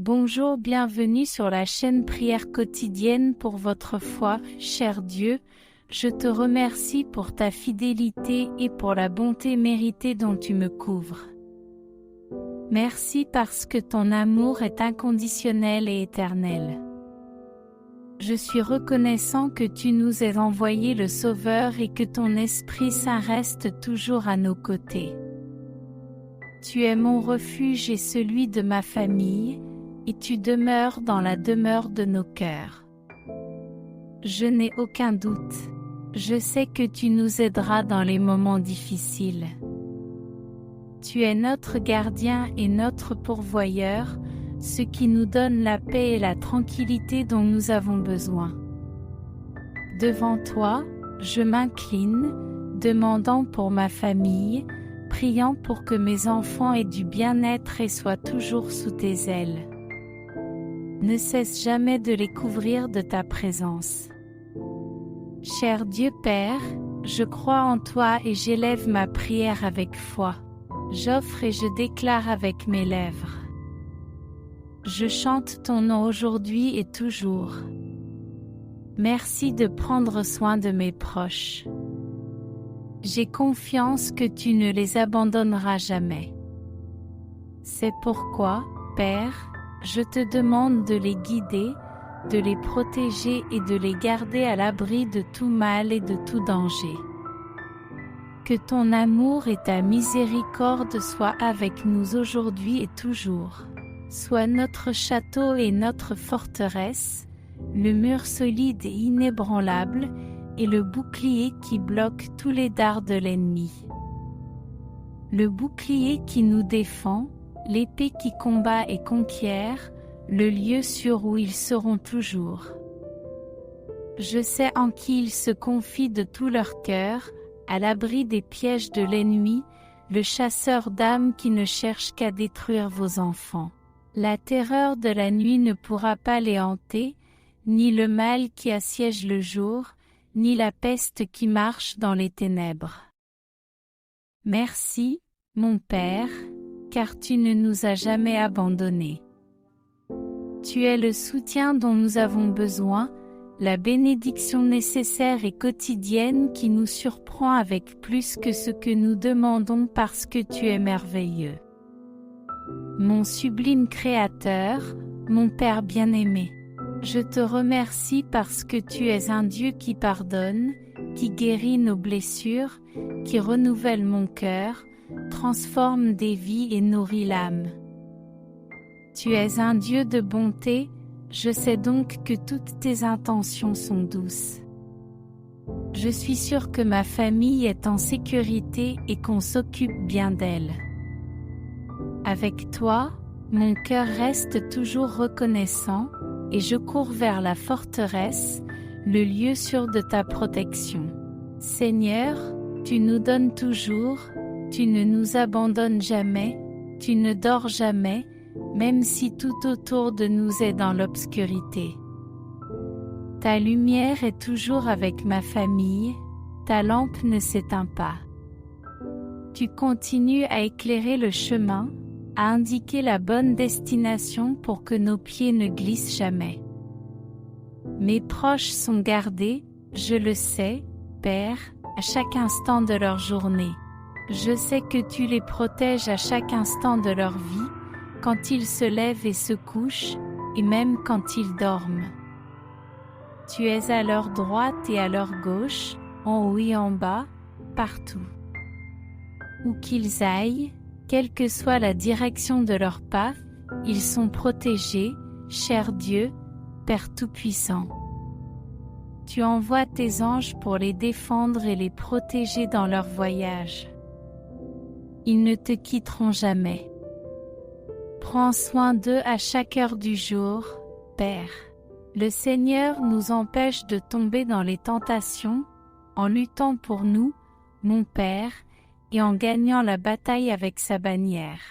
Bonjour, bienvenue sur la chaîne Prière quotidienne pour votre foi, cher Dieu. Je te remercie pour ta fidélité et pour la bonté méritée dont tu me couvres. Merci parce que ton amour est inconditionnel et éternel. Je suis reconnaissant que tu nous aies envoyé le Sauveur et que ton Esprit Saint reste toujours à nos côtés. Tu es mon refuge et celui de ma famille, et tu demeures dans la demeure de nos cœurs. Je n'ai aucun doute. Je sais que tu nous aideras dans les moments difficiles. Tu es notre gardien et notre pourvoyeur, ce qui nous donne la paix et la tranquillité dont nous avons besoin. Devant toi, je m'incline, demandant pour ma famille, priant pour que mes enfants aient du bien-être et soient toujours sous tes ailes. Ne cesse jamais de les couvrir de ta présence. Cher Dieu Père, je crois en toi et j'élève ma prière avec foi. J'offre et je déclare avec mes lèvres. Je chante ton nom aujourd'hui et toujours. Merci de prendre soin de mes proches. J'ai confiance que tu ne les abandonneras jamais. C'est pourquoi, Père, je te demande de les guider, de les protéger et de les garder à l'abri de tout mal et de tout danger. Que ton amour et ta miséricorde soient avec nous aujourd'hui et toujours. Sois notre château et notre forteresse, le mur solide et inébranlable, et le bouclier qui bloque tous les dards de l'ennemi. Le bouclier qui nous défend, l'épée qui combat et conquiert, le lieu sûr où ils seront toujours. Je sais en qui ils se confient de tout leur cœur, à l'abri des pièges de l'ennemi, le chasseur d'âmes qui ne cherche qu'à détruire vos enfants. La terreur de la nuit ne pourra pas les hanter, ni le mal qui assiège le jour, ni la peste qui marche dans les ténèbres. Merci, mon Père, car tu ne nous as jamais abandonnés. Tu es le soutien dont nous avons besoin, la bénédiction nécessaire et quotidienne qui nous surprend avec plus que ce que nous demandons parce que tu es merveilleux. Mon sublime Créateur, mon Père bien-aimé, je te remercie parce que tu es un Dieu qui pardonne, qui guérit nos blessures, qui renouvelle mon cœur, transforme des vies et nourrit l'âme. Tu es un Dieu de bonté, je sais donc que toutes tes intentions sont douces. Je suis sûre que ma famille est en sécurité et qu'on s'occupe bien d'elle. Avec toi, mon cœur reste toujours reconnaissant, et je cours vers la forteresse, le lieu sûr de ta protection. Seigneur, tu nous donnes toujours, tu ne nous abandonnes jamais, tu ne dors jamais, même si tout autour de nous est dans l'obscurité. Ta lumière est toujours avec ma famille, ta lampe ne s'éteint pas. Tu continues à éclairer le chemin, à indiquer la bonne destination pour que nos pieds ne glissent jamais. Mes proches sont gardés, je le sais, Père, à chaque instant de leur journée. Je sais que tu les protèges à chaque instant de leur vie, quand ils se lèvent et se couchent, et même quand ils dorment. Tu es à leur droite et à leur gauche, en haut et en bas, partout. Où qu'ils aillent, quelle que soit la direction de leurs pas, ils sont protégés, cher Dieu, Père Tout-Puissant. Tu envoies tes anges pour les défendre et les protéger dans leur voyage. Ils ne te quitteront jamais. Prends soin d'eux à chaque heure du jour, Père. Le Seigneur nous empêche de tomber dans les tentations, en luttant pour nous, mon Père, et en gagnant la bataille avec sa bannière.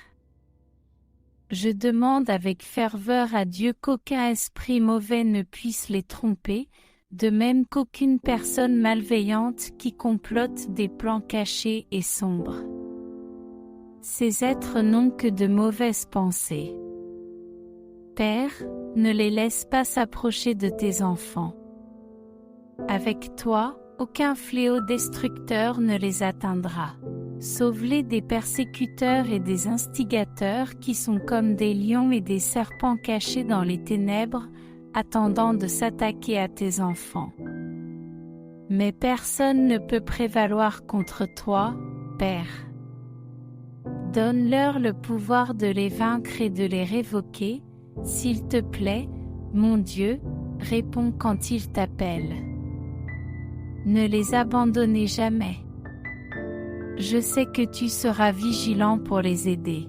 Je demande avec ferveur à Dieu qu'aucun esprit mauvais ne puisse les tromper, de même qu'aucune personne malveillante qui complote des plans cachés et sombres. Ces êtres n'ont que de mauvaises pensées. Père, ne les laisse pas s'approcher de tes enfants. Avec toi, aucun fléau destructeur ne les atteindra. Sauve-les des persécuteurs et des instigateurs qui sont comme des lions et des serpents cachés dans les ténèbres, attendant de s'attaquer à tes enfants. Mais personne ne peut prévaloir contre toi, Père. Donne-leur le pouvoir de les vaincre et de les révoquer, s'il te plaît, mon Dieu, réponds quand ils t'appellent. Ne les abandonnez jamais. Je sais que tu seras vigilant pour les aider.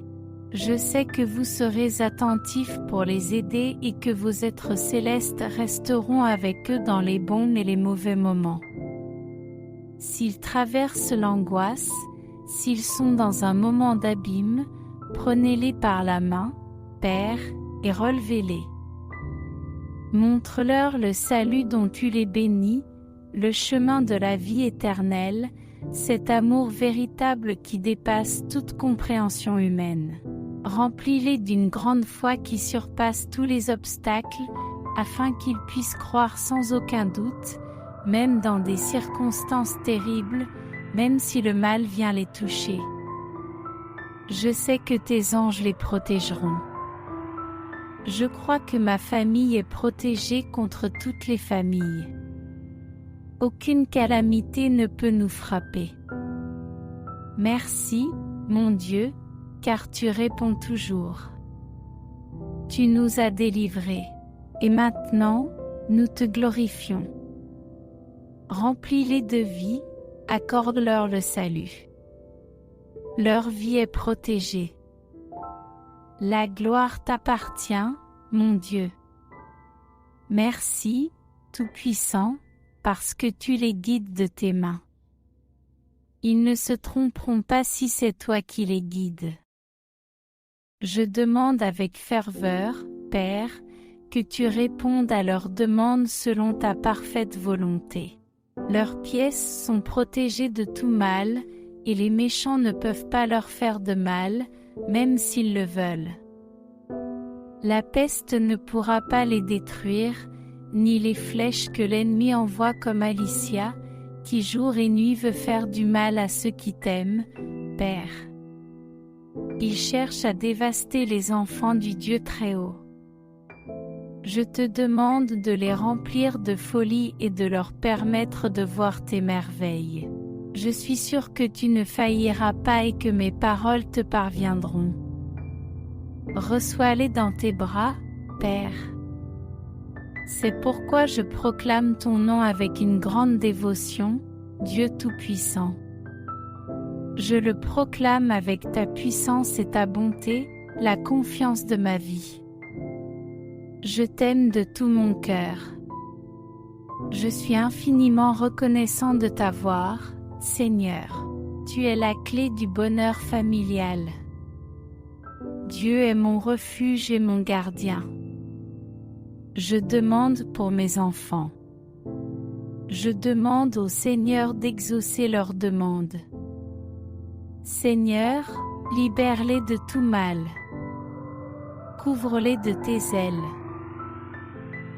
Je sais que vous serez attentifs pour les aider et que vos êtres célestes resteront avec eux dans les bons et les mauvais moments. S'ils traversent l'angoisse, s'ils sont dans un moment d'abîme, prenez-les par la main, Père, et relevez-les. Montre-leur le salut dont tu les bénis, le chemin de la vie éternelle, cet amour véritable qui dépasse toute compréhension humaine. Remplis-les d'une grande foi qui surpasse tous les obstacles, afin qu'ils puissent croire sans aucun doute, même dans des circonstances terribles, même si le mal vient les toucher. Je sais que tes anges les protégeront. Je crois que ma famille est protégée contre toutes les familles. Aucune calamité ne peut nous frapper. Merci, mon Dieu, car tu réponds toujours. Tu nous as délivrés. Et maintenant, nous te glorifions. Remplis-les de vie, accorde-leur le salut. Leur vie est protégée. La gloire t'appartient, mon Dieu. Merci, Tout-Puissant, parce que tu les guides de tes mains. Ils ne se tromperont pas si c'est toi qui les guides. Je demande avec ferveur, Père, que tu répondes à leurs demandes selon ta parfaite volonté. Leurs pièces sont protégées de tout mal, et les méchants ne peuvent pas leur faire de mal, même s'ils le veulent. La peste ne pourra pas les détruire, ni les flèches que l'ennemi envoie comme Alicia, qui jour et nuit veut faire du mal à ceux qui t'aiment, Père. Il cherche à dévaster les enfants du Dieu Très-Haut. Je te demande de les remplir de folie et de leur permettre de voir tes merveilles. Je suis sûre que tu ne failliras pas et que mes paroles te parviendront. Reçois-les dans tes bras, Père. C'est pourquoi je proclame ton nom avec une grande dévotion, Dieu Tout-Puissant. Je le proclame avec ta puissance et ta bonté, la confiance de ma vie. Je t'aime de tout mon cœur. Je suis infiniment reconnaissant de t'avoir, Seigneur. Tu es la clé du bonheur familial. Dieu est mon refuge et mon gardien. Je demande pour mes enfants. Je demande au Seigneur d'exaucer leurs demandes. Seigneur, libère-les de tout mal. Couvre-les de tes ailes.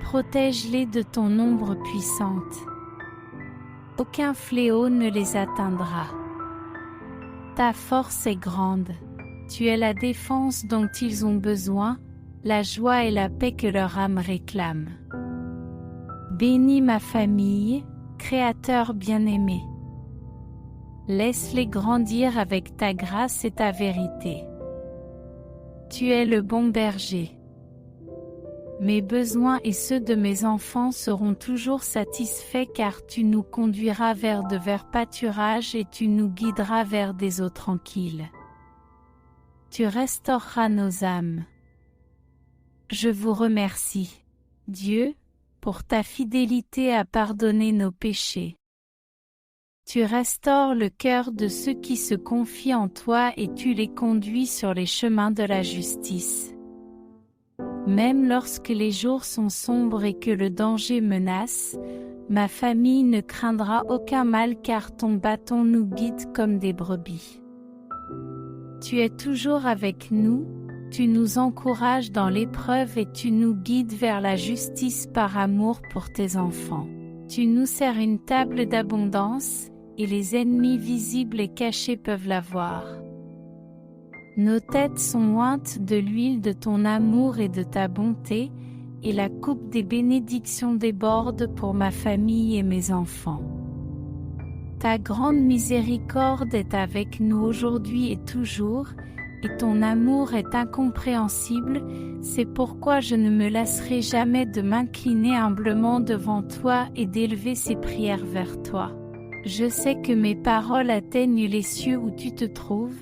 Protège-les de ton ombre puissante. Aucun fléau ne les atteindra. Ta force est grande. Tu es la défense dont ils ont besoin, la joie et la paix que leur âme réclame. Bénis ma famille, Créateur bien-aimé. Laisse-les grandir avec ta grâce et ta vérité. Tu es le bon berger. Mes besoins et ceux de mes enfants seront toujours satisfaits car tu nous conduiras vers de verts pâturages et tu nous guideras vers des eaux tranquilles. Tu restaureras nos âmes. Je vous remercie, Dieu, pour ta fidélité à pardonner nos péchés. Tu restaures le cœur de ceux qui se confient en toi et tu les conduis sur les chemins de la justice. Même lorsque les jours sont sombres et que le danger menace, ma famille ne craindra aucun mal car ton bâton nous guide comme des brebis. Tu es toujours avec nous, Tu nous encourages dans l'épreuve et tu nous guides vers la justice par amour pour tes enfants. Tu nous sers une table d'abondance, et les ennemis visibles et cachés peuvent la voir. Nos têtes sont ointes de l'huile de ton amour et de ta bonté, et la coupe des bénédictions déborde pour ma famille et mes enfants. Ta grande miséricorde est avec nous aujourd'hui et toujours, et ton amour est incompréhensible, c'est pourquoi je ne me lasserai jamais de m'incliner humblement devant toi et d'élever ces prières vers toi. Je sais que mes paroles atteignent les cieux où tu te trouves,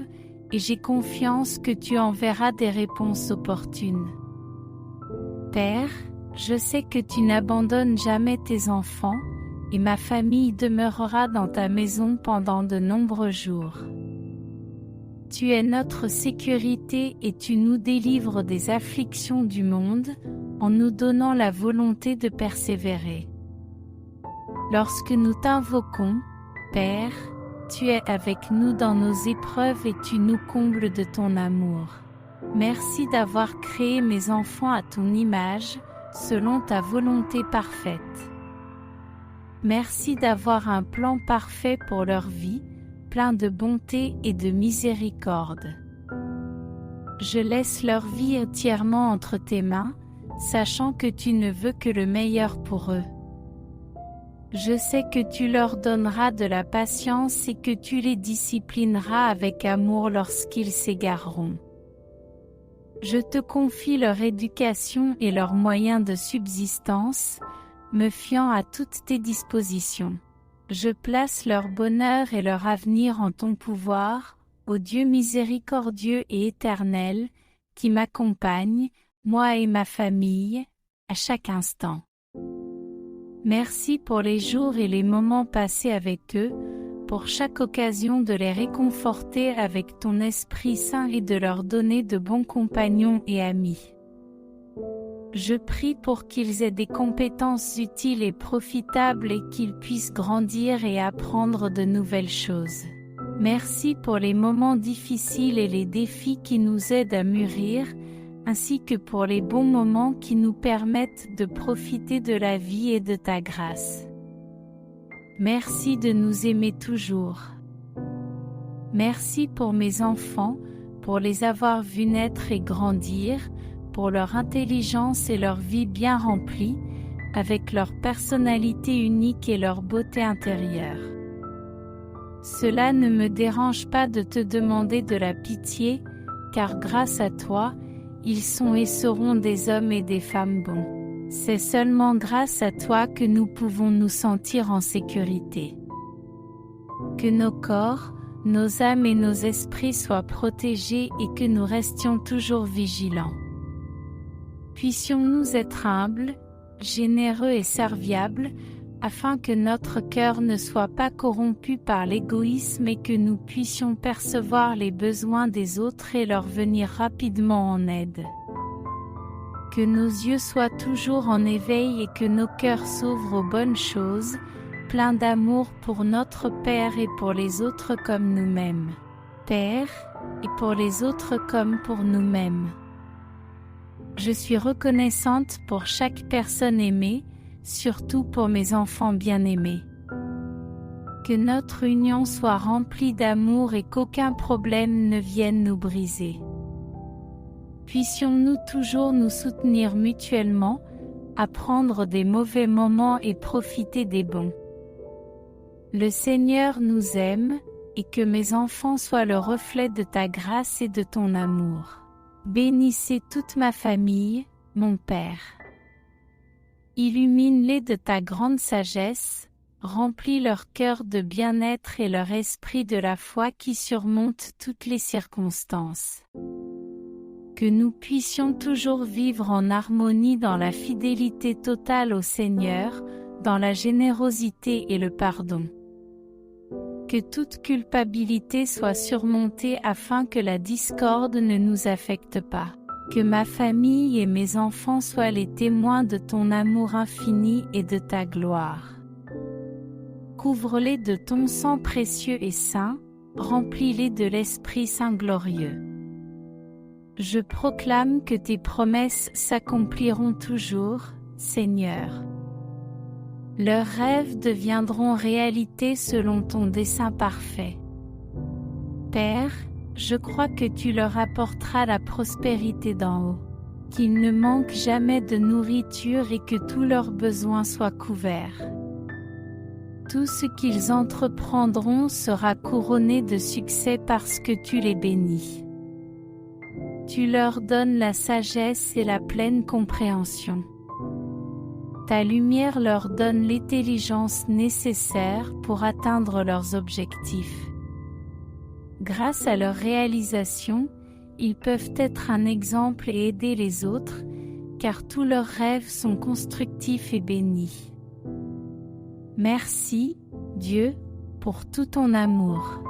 et j'ai confiance que tu enverras des réponses opportunes. Père, je sais que tu n'abandonnes jamais tes enfants, et ma famille demeurera dans ta maison pendant de nombreux jours. Tu es notre sécurité et tu nous délivres des afflictions du monde, en nous donnant la volonté de persévérer. Lorsque nous t'invoquons, Père, tu es avec nous dans nos épreuves et tu nous combles de ton amour. Merci d'avoir créé mes enfants à ton image, selon ta volonté parfaite. Merci d'avoir un plan parfait pour leur vie, plein de bonté et de miséricorde. Je laisse leur vie entièrement entre tes mains, sachant que tu ne veux que le meilleur pour eux. Je sais que tu leur donneras de la patience et que tu les disciplineras avec amour lorsqu'ils s'égareront. Je te confie leur éducation et leurs moyens de subsistance, me fiant à toutes tes dispositions. Je place leur bonheur et leur avenir en ton pouvoir, ô Dieu miséricordieux et éternel, qui m'accompagne, moi et ma famille, à chaque instant. Merci pour les jours et les moments passés avec eux, pour chaque occasion de les réconforter avec ton Esprit Saint et de leur donner de bons compagnons et amis. Je prie pour qu'ils aient des compétences utiles et profitables et qu'ils puissent grandir et apprendre de nouvelles choses. Merci pour les moments difficiles et les défis qui nous aident à mûrir, ainsi que pour les bons moments qui nous permettent de profiter de la vie et de ta grâce. Merci de nous aimer toujours. Merci pour mes enfants, pour les avoir vus naître et grandir, pour leur intelligence et leur vie bien remplie, avec leur personnalité unique et leur beauté intérieure. Cela ne me dérange pas de te demander de la pitié, car grâce à toi, ils sont et seront des hommes et des femmes bons. C'est seulement grâce à toi que nous pouvons nous sentir en sécurité. Que nos corps, nos âmes et nos esprits soient protégés et que nous restions toujours vigilants. Puissions-nous être humbles, généreux et serviables, afin que notre cœur ne soit pas corrompu par l'égoïsme et que nous puissions percevoir les besoins des autres et leur venir rapidement en aide. Que nos yeux soient toujours en éveil et que nos cœurs s'ouvrent aux bonnes choses, pleins d'amour pour notre Père et pour les autres comme nous-mêmes. Père, et pour les autres comme pour nous-mêmes. Je suis reconnaissante pour chaque personne aimée, surtout pour mes enfants bien-aimés. Que notre union soit remplie d'amour et qu'aucun problème ne vienne nous briser. Puissions-nous toujours nous soutenir mutuellement, apprendre des mauvais moments et profiter des bons. Le Seigneur nous aime, et que mes enfants soient le reflet de ta grâce et de ton amour. Bénissez toute ma famille, mon Père. Illumine-les de ta grande sagesse, remplis leur cœur de bien-être et leur esprit de la foi qui surmonte toutes les circonstances. Que nous puissions toujours vivre en harmonie dans la fidélité totale au Seigneur, dans la générosité et le pardon. Que toute culpabilité soit surmontée afin que la discorde ne nous affecte pas. Que ma famille et mes enfants soient les témoins de ton amour infini et de ta gloire. Couvre-les de ton sang précieux et saint, remplis-les de l'Esprit Saint glorieux. Je proclame que tes promesses s'accompliront toujours, Seigneur. Leurs rêves deviendront réalité selon ton dessein parfait. Père, je crois que tu leur apporteras la prospérité d'en haut, qu'ils ne manquent jamais de nourriture et que tous leurs besoins soient couverts. Tout ce qu'ils entreprendront sera couronné de succès parce que tu les bénis. Tu leur donnes la sagesse et la pleine compréhension. Ta lumière leur donne l'intelligence nécessaire pour atteindre leurs objectifs. Grâce à leur réalisation, ils peuvent être un exemple et aider les autres, car tous leurs rêves sont constructifs et bénis. Merci, Dieu, pour tout ton amour.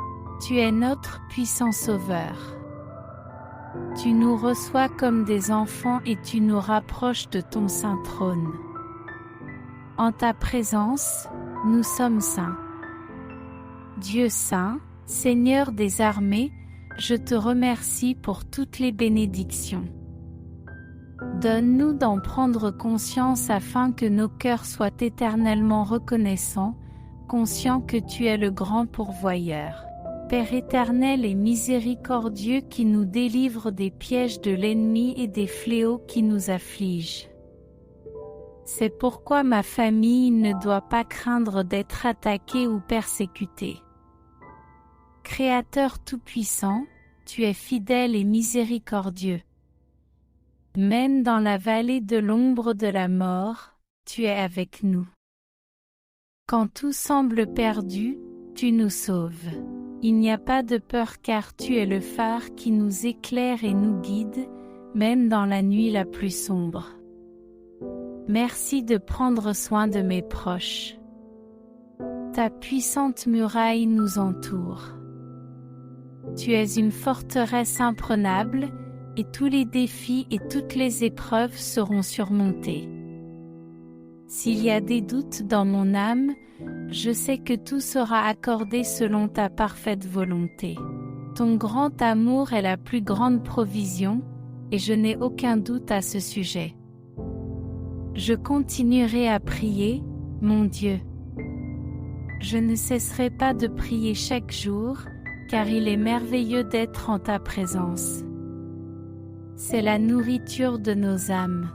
Tu es notre puissant Sauveur. Tu nous reçois comme des enfants et tu nous rapproches de ton saint trône. En ta présence, nous sommes saints. Dieu saint, Seigneur des armées, je te remercie pour toutes les bénédictions. Donne-nous d'en prendre conscience afin que nos cœurs soient éternellement reconnaissants, conscients que tu es le grand pourvoyeur. Père éternel et miséricordieux qui nous délivre des pièges de l'ennemi et des fléaux qui nous affligent. C'est pourquoi ma famille ne doit pas craindre d'être attaquée ou persécutée. Créateur tout-puissant, tu es fidèle et miséricordieux. Même dans la vallée de l'ombre de la mort, tu es avec nous. Quand tout semble perdu, tu nous sauves. Il n'y a pas de peur car tu es le phare qui nous éclaire et nous guide, même dans la nuit la plus sombre. Merci de prendre soin de mes proches. Ta puissante muraille nous entoure. Tu es une forteresse imprenable, et tous les défis et toutes les épreuves seront surmontés. S'il y a des doutes dans mon âme, je sais que tout sera accordé selon ta parfaite volonté. Ton grand amour est la plus grande provision, et je n'ai aucun doute à ce sujet. Je continuerai à prier, mon Dieu. Je ne cesserai pas de prier chaque jour, car il est merveilleux d'être en ta présence. C'est la nourriture de nos âmes.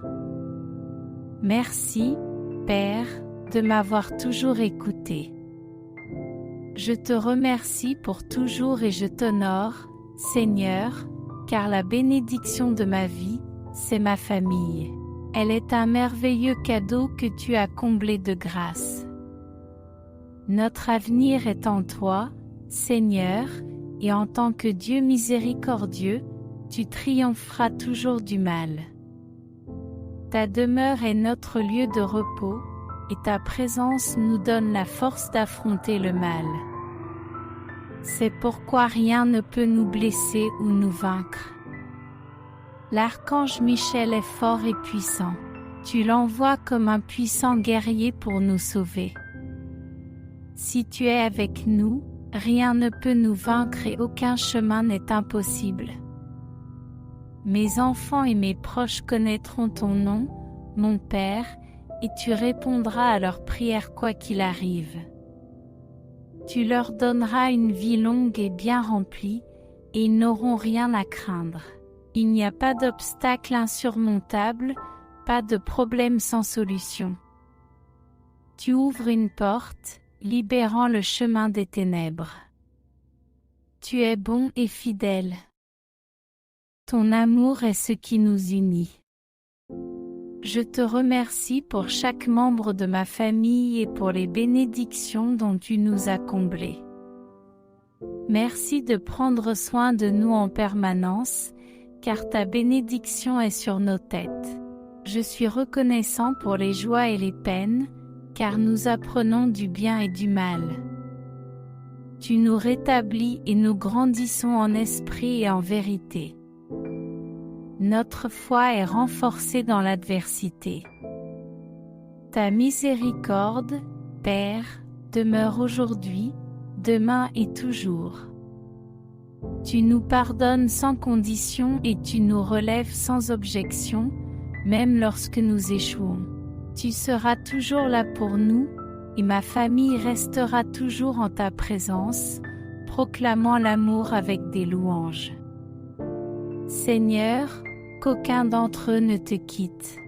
Merci, Père, de m'avoir toujours écouté. Je te remercie pour toujours et je t'honore, Seigneur, car la bénédiction de ma vie, c'est ma famille. Elle est un merveilleux cadeau que tu as comblé de grâce. Notre avenir est en toi, Seigneur, et en tant que Dieu miséricordieux, tu triompheras toujours du mal. Ta demeure est notre lieu de repos, et ta présence nous donne la force d'affronter le mal. C'est pourquoi rien ne peut nous blesser ou nous vaincre. L'archange Michel est fort et puissant. Tu l'envoies comme un puissant guerrier pour nous sauver. Si tu es avec nous, rien ne peut nous vaincre et aucun chemin n'est impossible. Mes enfants et mes proches connaîtront ton nom, mon Père, et tu répondras à leurs prières quoi qu'il arrive. Tu leur donneras une vie longue et bien remplie, et ils n'auront rien à craindre. Il n'y a pas d'obstacle insurmontable, pas de problème sans solution. Tu ouvres une porte, libérant le chemin des ténèbres. Tu es bon et fidèle. Ton amour est ce qui nous unit. Je te remercie pour chaque membre de ma famille et pour les bénédictions dont tu nous as comblés. Merci de prendre soin de nous en permanence, car ta bénédiction est sur nos têtes. Je suis reconnaissant pour les joies et les peines, car nous apprenons du bien et du mal. Tu nous rétablis et nous grandissons en esprit et en vérité. Notre foi est renforcée dans l'adversité. Ta miséricorde, Père, demeure aujourd'hui, demain et toujours. Tu nous pardonnes sans condition et tu nous relèves sans objection, même lorsque nous échouons. Tu seras toujours là pour nous, et ma famille restera toujours en ta présence, proclamant l'amour avec des louanges. Seigneur, qu'aucun d'entre eux ne te quitte.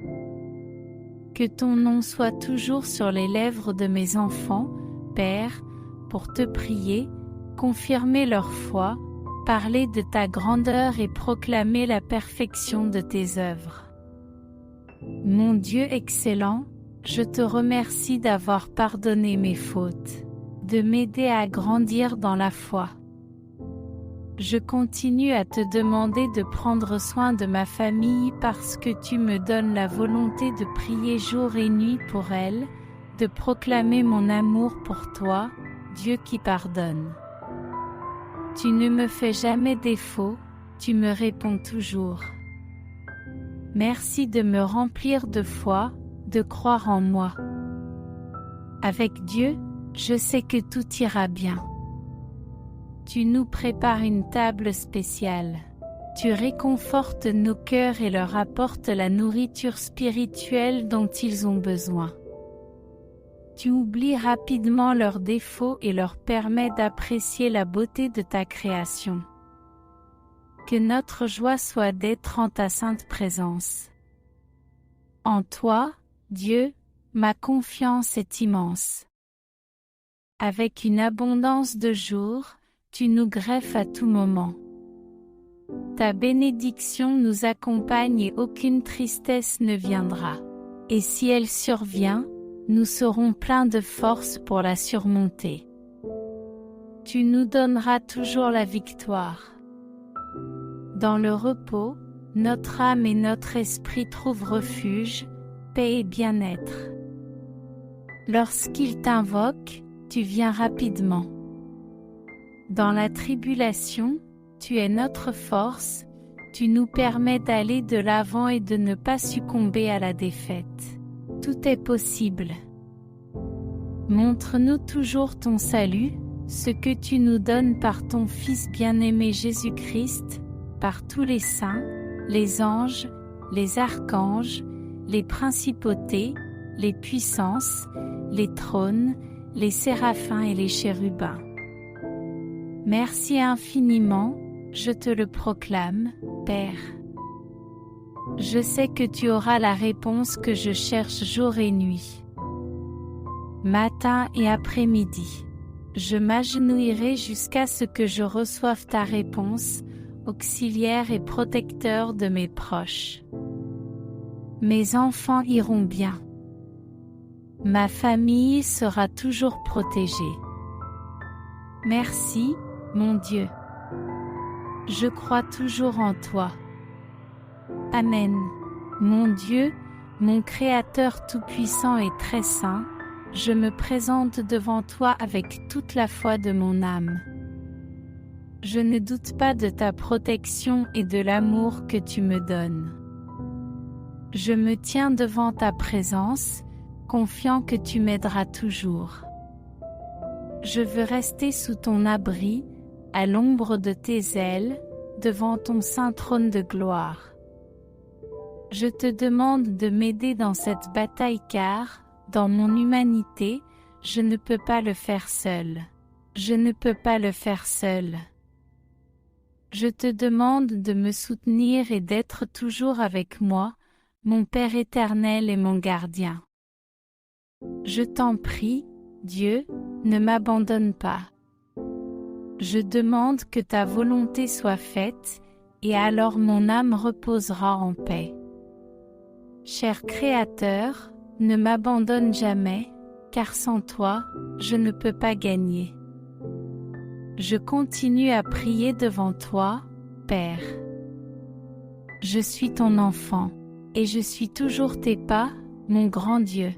Que ton nom soit toujours sur les lèvres de mes enfants, Père, pour te prier, confirmer leur foi, parler de ta grandeur et proclamer la perfection de tes œuvres. Mon Dieu excellent, je te remercie d'avoir pardonné mes fautes, de m'aider à grandir dans la foi. Je continue à te demander de prendre soin de ma famille parce que tu me donnes la volonté de prier jour et nuit pour elle, de proclamer mon amour pour toi, Dieu qui pardonne. Tu ne me fais jamais défaut, tu me réponds toujours. Merci de me remplir de foi, de croire en moi. Avec Dieu, je sais que tout ira bien. Tu nous prépares une table spéciale. Tu réconfortes nos cœurs et leur apportes la nourriture spirituelle dont ils ont besoin. Tu oublies rapidement leurs défauts et leur permets d'apprécier la beauté de ta création. Que notre joie soit d'être en ta sainte présence. En toi, Dieu, ma confiance est immense. Avec une abondance de jours, tu nous greffes à tout moment. Ta bénédiction nous accompagne et aucune tristesse ne viendra. Et si elle survient, nous serons pleins de force pour la surmonter. Tu nous donneras toujours la victoire. Dans le repos, notre âme et notre esprit trouvent refuge, paix et bien-être. Lorsqu'ils t'invoquent, tu viens rapidement. Dans la tribulation, tu es notre force, tu nous permets d'aller de l'avant et de ne pas succomber à la défaite. Tout est possible. Montre-nous toujours ton salut, ce que tu nous donnes par ton Fils bien-aimé Jésus-Christ, par tous les saints, les anges, les archanges, les principautés, les puissances, les trônes, les séraphins et les chérubins. Merci infiniment, je te le proclame, Père. Je sais que tu auras la réponse que je cherche jour et nuit. Matin et après-midi. Je m'agenouillerai jusqu'à ce que je reçoive ta réponse, auxiliaire et protecteur de mes proches. Mes enfants iront bien. Ma famille sera toujours protégée. Merci, mon Dieu. Je crois toujours en toi. Amen. Mon Dieu, mon Créateur tout-puissant et très saint, je me présente devant toi avec toute la foi de mon âme. Je ne doute pas de ta protection et de l'amour que tu me donnes. Je me tiens devant ta présence, confiant que tu m'aideras toujours. Je veux rester sous ton abri, à l'ombre de tes ailes, devant ton saint trône de gloire. Je te demande de m'aider dans cette bataille car, dans mon humanité, je ne peux pas le faire seul. Je ne peux pas le faire seul. Je te demande de me soutenir et d'être toujours avec moi, mon Père éternel et mon gardien. Je t'en prie, Dieu, ne m'abandonne pas. Je demande que ta volonté soit faite, et alors mon âme reposera en paix. Cher Créateur, ne m'abandonne jamais, car sans toi, je ne peux pas gagner. Je continue à prier devant toi, Père. Je suis ton enfant, et je suis toujours tes pas, mon grand Dieu.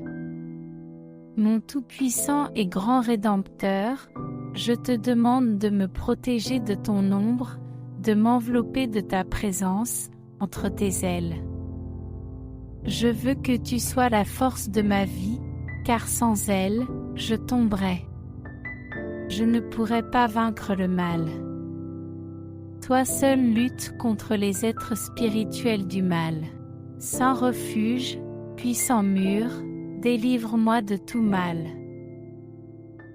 Mon tout-puissant et grand Rédempteur, je te demande de me protéger de ton ombre, de m'envelopper de ta présence, entre tes ailes. Je veux que tu sois la force de ma vie, car sans elle, je tomberais. Je ne pourrais pas vaincre le mal. Toi seul luttes contre les êtres spirituels du mal. Saint refuge, puissant mur, délivre-moi de tout mal.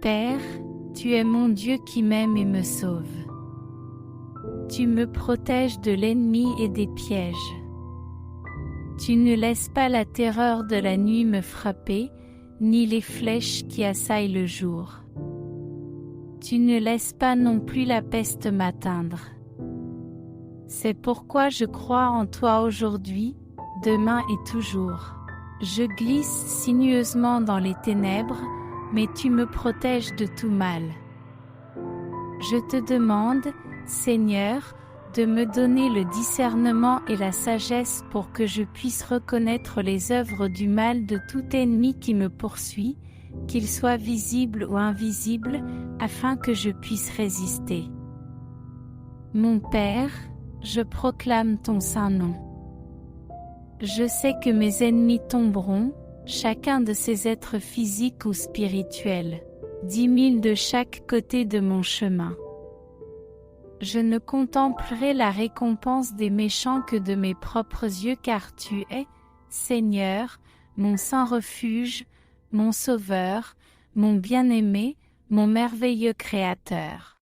Père, tu es mon Dieu qui m'aime et me sauve. Tu me protèges de l'ennemi et des pièges. Tu ne laisses pas la terreur de la nuit me frapper, ni les flèches qui assaillent le jour. Tu ne laisses pas non plus la peste m'atteindre. C'est pourquoi je crois en toi aujourd'hui, demain et toujours. Je glisse sinueusement dans les ténèbres, mais tu me protèges de tout mal. Je te demande, Seigneur, de me donner le discernement et la sagesse pour que je puisse reconnaître les œuvres du mal de tout ennemi qui me poursuit, qu'il soit visible ou invisible, afin que je puisse résister. Mon Père, je proclame ton saint nom. Je sais que mes ennemis tomberont, chacun de ces êtres physiques ou spirituels, 10 000 de chaque côté de mon chemin. Je ne contemplerai la récompense des méchants que de mes propres yeux, car tu es, Seigneur, mon saint refuge, mon sauveur, mon bien-aimé, mon merveilleux Créateur.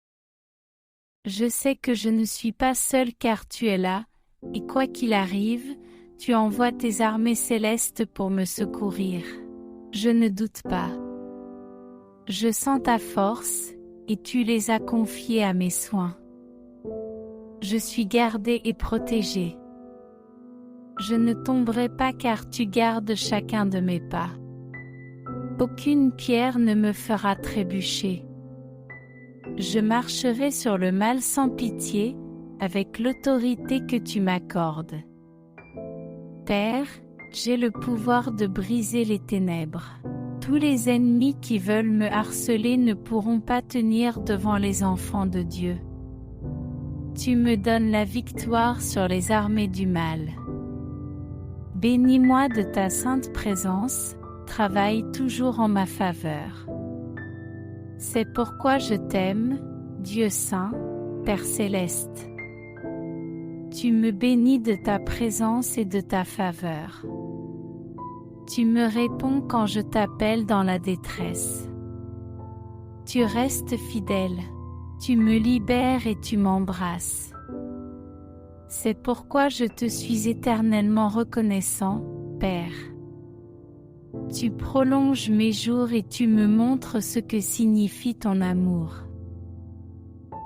Je sais que je ne suis pas seul car tu es là, et quoi qu'il arrive, tu envoies tes armées célestes pour me secourir. Je ne doute pas. Je sens ta force, et tu les as confiées à mes soins. Je suis gardé et protégé. Je ne tomberai pas car tu gardes chacun de mes pas. Aucune pierre ne me fera trébucher. Je marcherai sur le mal sans pitié, avec l'autorité que tu m'accordes. Père, j'ai le pouvoir de briser les ténèbres. Tous les ennemis qui veulent me harceler ne pourront pas tenir devant les enfants de Dieu. Tu me donnes la victoire sur les armées du mal. Bénis-moi de ta sainte présence, travaille toujours en ma faveur. C'est pourquoi je t'aime, Dieu saint, Père céleste. Tu me bénis de ta présence et de ta faveur. Tu me réponds quand je t'appelle dans la détresse. Tu restes fidèle. Tu me libères et tu m'embrasses. C'est pourquoi je te suis éternellement reconnaissant, Père. Tu prolonges mes jours et tu me montres ce que signifie ton amour.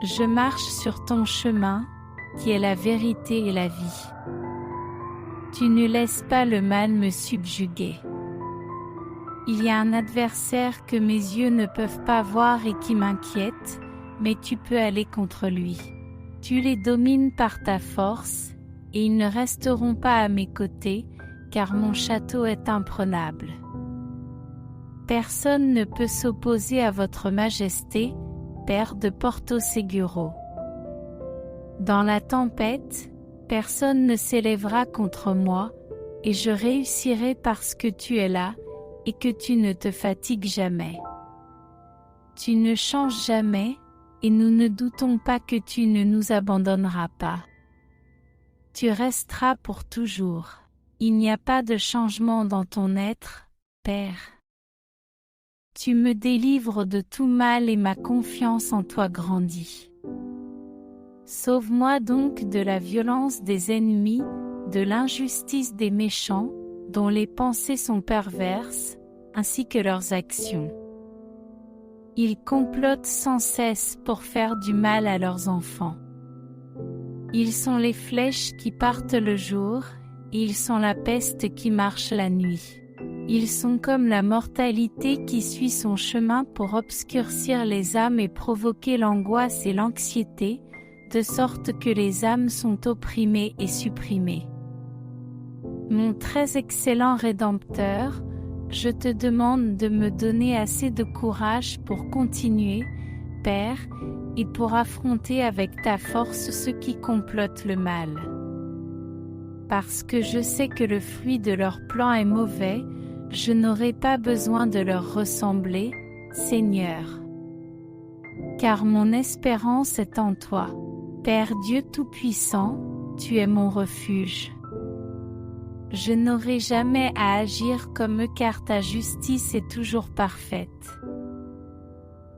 Je marche sur ton chemin, qui est la vérité et la vie. Tu ne laisses pas le mal me subjuguer. Il y a un adversaire que mes yeux ne peuvent pas voir et qui m'inquiète, mais tu peux aller contre lui. Tu les domines par ta force, et ils ne resteront pas à mes côtés, car mon château est imprenable. Personne ne peut s'opposer à votre majesté, Père de Porto Seguro. Dans la tempête, personne ne s'élèvera contre moi, et je réussirai parce que tu es là, et que tu ne te fatigues jamais. Tu ne changes jamais, et nous ne doutons pas que tu ne nous abandonneras pas. Tu resteras pour toujours. Il n'y a pas de changement dans ton être, Père. Tu me délivres de tout mal et ma confiance en toi grandit. Sauve-moi donc de la violence des ennemis, de l'injustice des méchants, dont les pensées sont perverses, ainsi que leurs actions. Ils complotent sans cesse pour faire du mal à leurs enfants. Ils sont les flèches qui partent le jour, et ils sont la peste qui marche la nuit. Ils sont comme la mortalité qui suit son chemin pour obscurcir les âmes et provoquer l'angoisse et l'anxiété, de sorte que les âmes sont opprimées et supprimées. Mon très excellent Rédempteur, je te demande de me donner assez de courage pour continuer, Père, et pour affronter avec ta force ceux qui complotent le mal. Parce que je sais que le fruit de leur plan est mauvais, je n'aurai pas besoin de leur ressembler, Seigneur. Car mon espérance est en toi. Père Dieu Tout-Puissant, tu es mon refuge. Je n'aurai jamais à agir comme eux car ta justice est toujours parfaite.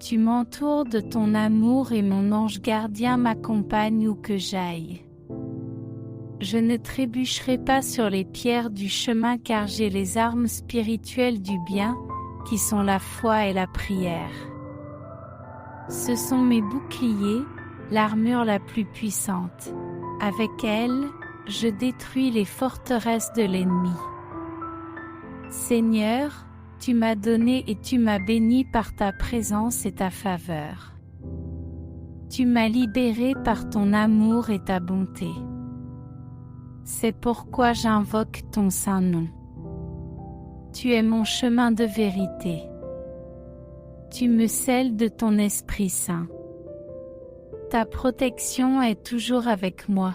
Tu m'entoures de ton amour et mon ange gardien m'accompagne où que j'aille. Je ne trébucherai pas sur les pierres du chemin car j'ai les armes spirituelles du bien, qui sont la foi et la prière. Ce sont mes boucliers, l'armure la plus puissante. Avec elle, je détruis les forteresses de l'ennemi. Seigneur, tu m'as donné et tu m'as béni par ta présence et ta faveur. Tu m'as libéré par ton amour et ta bonté. C'est pourquoi j'invoque ton saint nom. Tu es mon chemin de vérité. Tu me scelles de ton Esprit Saint. Ta protection est toujours avec moi.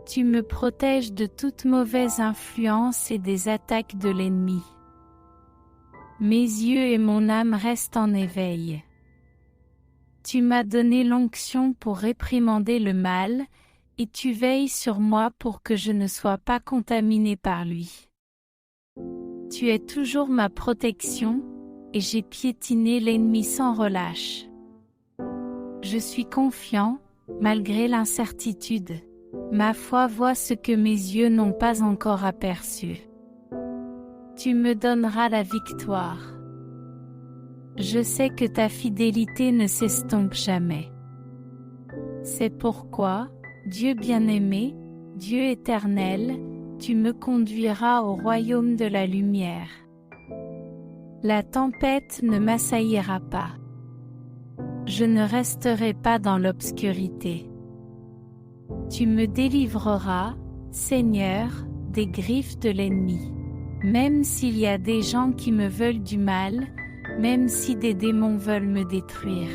Tu me protèges de toute mauvaise influence et des attaques de l'ennemi. Mes yeux et mon âme restent en éveil. Tu m'as donné l'onction pour réprimander le mal, et tu veilles sur moi pour que je ne sois pas contaminé par lui. Tu es toujours ma protection, et j'ai piétiné l'ennemi sans relâche. Je suis confiant, malgré l'incertitude. Ma foi voit ce que mes yeux n'ont pas encore aperçu. Tu me donneras la victoire. Je sais que ta fidélité ne s'estompe jamais. C'est pourquoi, Dieu bien-aimé, Dieu éternel, tu me conduiras au royaume de la lumière. La tempête ne m'assaillira pas. Je ne resterai pas dans l'obscurité. Tu me délivreras, Seigneur, des griffes de l'ennemi. Même s'il y a des gens qui me veulent du mal, même si des démons veulent me détruire.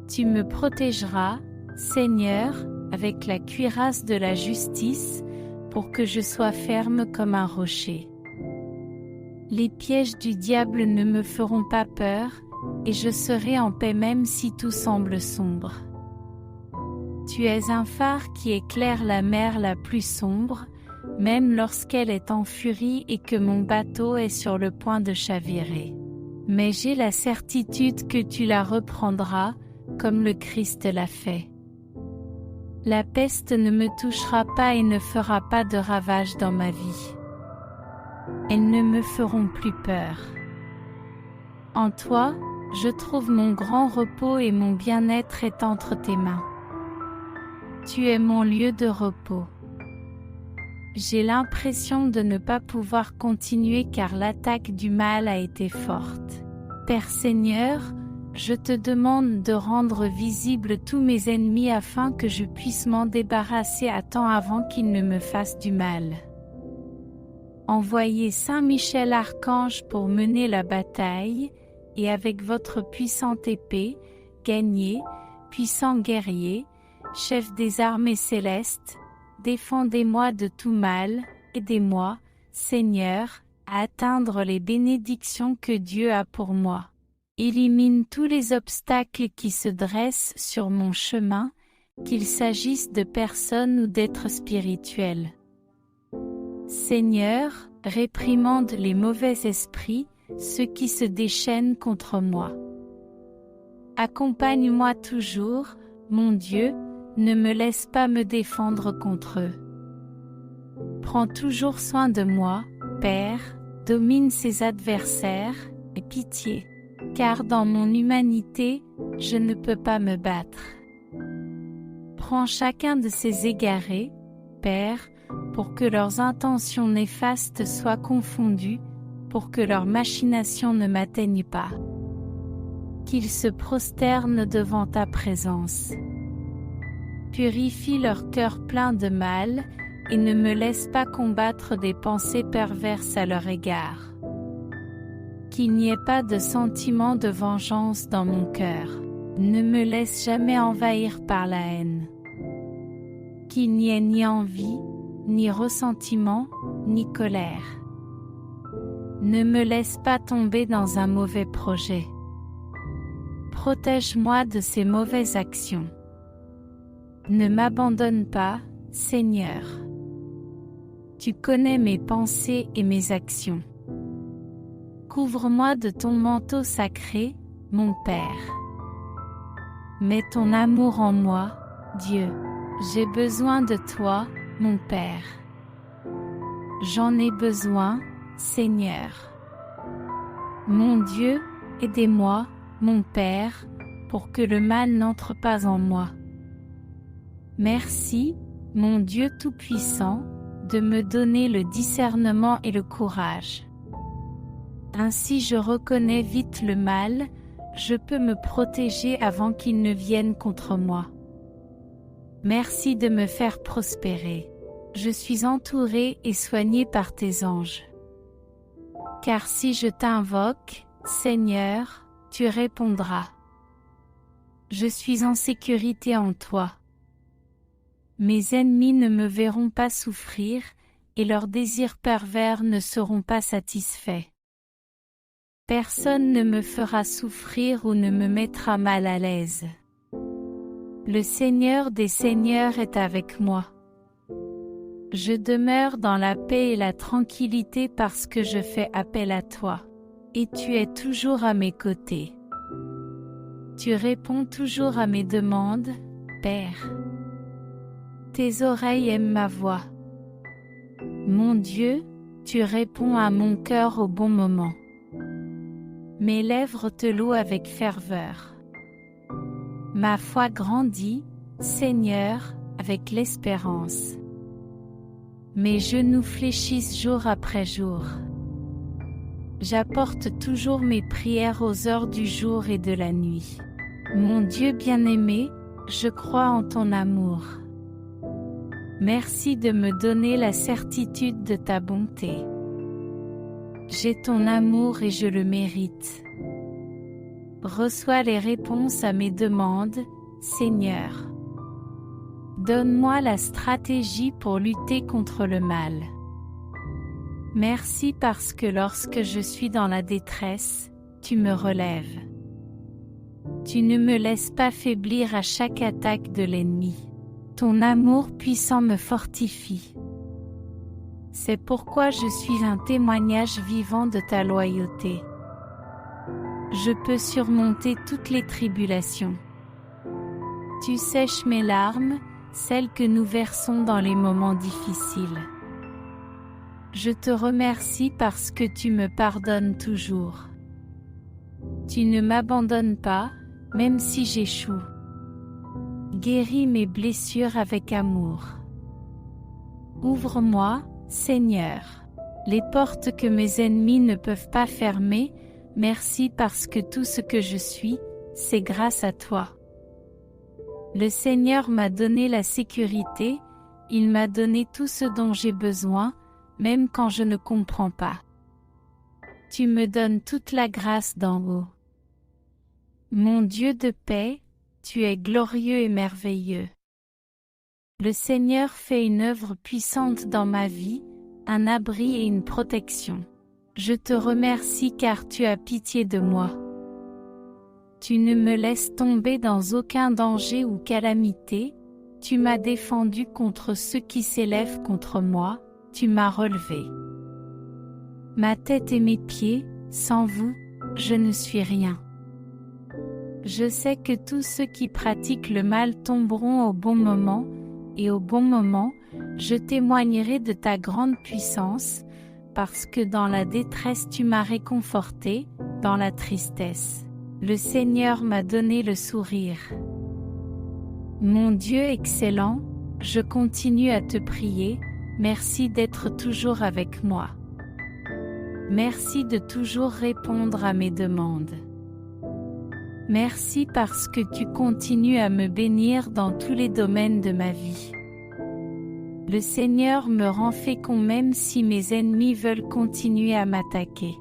Tu me protégeras, Seigneur, avec la cuirasse de la justice, pour que je sois ferme comme un rocher. Les pièges du diable ne me feront pas peur, et je serai en paix même si tout semble sombre. Tu es un phare qui éclaire la mer la plus sombre, même lorsqu'elle est en furie et que mon bateau est sur le point de chavirer. Mais j'ai la certitude que tu la reprendras, comme le Christ l'a fait. La peste ne me touchera pas et ne fera pas de ravages dans ma vie. Elles ne me feront plus peur. En toi, je trouve mon grand repos et mon bien-être est entre tes mains. Tu es mon lieu de repos. J'ai l'impression de ne pas pouvoir continuer car l'attaque du mal a été forte. Père Seigneur, je te demande de rendre visibles tous mes ennemis afin que je puisse m'en débarrasser à temps avant qu'ils ne me fassent du mal. Envoyez Saint Michel Archange pour mener la bataille, et avec votre puissante épée, gagnez, puissant guerrier, chef des armées célestes, défendez-moi de tout mal, aidez-moi, Seigneur, à atteindre les bénédictions que Dieu a pour moi. Élimine tous les obstacles qui se dressent sur mon chemin, qu'il s'agisse de personnes ou d'êtres spirituels. Seigneur, réprimande les mauvais esprits, ceux qui se déchaînent contre moi. Accompagne-moi toujours, mon Dieu, ne me laisse pas me défendre contre eux. Prends toujours soin de moi, Père, domine ses adversaires, aie pitié, car dans mon humanité, je ne peux pas me battre. Prends chacun de ces égarés, Père, pour que leurs intentions néfastes soient confondues, pour que leurs machinations ne m'atteignent pas. Qu'ils se prosternent devant ta présence. Purifie leur cœur plein de mal, et ne me laisse pas combattre des pensées perverses à leur égard. Qu'il n'y ait pas de sentiment de vengeance dans mon cœur. Ne me laisse jamais envahir par la haine. Qu'il n'y ait ni envie, ni ressentiment, ni colère. Ne me laisse pas tomber dans un mauvais projet. Protège-moi de ces mauvaises actions. Ne m'abandonne pas, Seigneur. Tu connais mes pensées et mes actions. Couvre-moi de ton manteau sacré, mon Père. Mets ton amour en moi, Dieu. J'ai besoin de toi, mon Père. J'en ai besoin, Seigneur. Mon Dieu, aidez-moi, mon Père, pour que le mal n'entre pas en moi. Merci, mon Dieu Tout-Puissant, de me donner le discernement et le courage. Ainsi je reconnais vite le mal, je peux me protéger avant qu'il ne vienne contre moi. Merci de me faire prospérer. Je suis entouré et soigné par tes anges. Car si je t'invoque, Seigneur, tu répondras. Je suis en sécurité en toi. Mes ennemis ne me verront pas souffrir, et leurs désirs pervers ne seront pas satisfaits. Personne ne me fera souffrir ou ne me mettra mal à l'aise. Le Seigneur des Seigneurs est avec moi. Je demeure dans la paix et la tranquillité parce que je fais appel à toi. Et tu es toujours à mes côtés. Tu réponds toujours à mes demandes, Père. Tes oreilles aiment ma voix. Mon Dieu, tu réponds à mon cœur au bon moment. Mes lèvres te louent avec ferveur. Ma foi grandit, Seigneur, avec l'espérance. Mes genoux fléchissent jour après jour. J'apporte toujours mes prières aux heures du jour et de la nuit. Mon Dieu bien-aimé, je crois en ton amour. Merci de me donner la certitude de ta bonté. J'ai ton amour et je le mérite. Reçois les réponses à mes demandes, Seigneur. Donne-moi la stratégie pour lutter contre le mal. Merci parce que lorsque je suis dans la détresse, tu me relèves. Tu ne me laisses pas faiblir à chaque attaque de l'ennemi. Ton amour puissant me fortifie. C'est pourquoi je suis un témoignage vivant de ta loyauté. Je peux surmonter toutes les tribulations. Tu sèches mes larmes, celles que nous versons dans les moments difficiles. Je te remercie parce que tu me pardonnes toujours. Tu ne m'abandonnes pas, même si j'échoue. Guéris mes blessures avec amour. Ouvre-moi, Seigneur, les portes que mes ennemis ne peuvent pas fermer. Merci parce que tout ce que je suis, c'est grâce à toi. Le Seigneur m'a donné la sécurité, il m'a donné tout ce dont j'ai besoin, même quand je ne comprends pas. Tu me donnes toute la grâce d'en haut. Mon Dieu de paix, tu es glorieux et merveilleux. Le Seigneur fait une œuvre puissante dans ma vie, un abri et une protection. Je te remercie car tu as pitié de moi. Tu ne me laisses tomber dans aucun danger ou calamité, tu m'as défendu contre ceux qui s'élèvent contre moi, tu m'as relevé. Ma tête et mes pieds, sans vous, je ne suis rien. Je sais que tous ceux qui pratiquent le mal tomberont au bon moment, et au bon moment, je témoignerai de ta grande puissance, parce que dans la détresse tu m'as réconforté, dans la tristesse. Le Seigneur m'a donné le sourire. Mon Dieu excellent, je continue à te prier, merci d'être toujours avec moi. Merci de toujours répondre à mes demandes. Merci parce que tu continues à me bénir dans tous les domaines de ma vie. Le Seigneur me rend fécond même si mes ennemis veulent continuer à m'attaquer.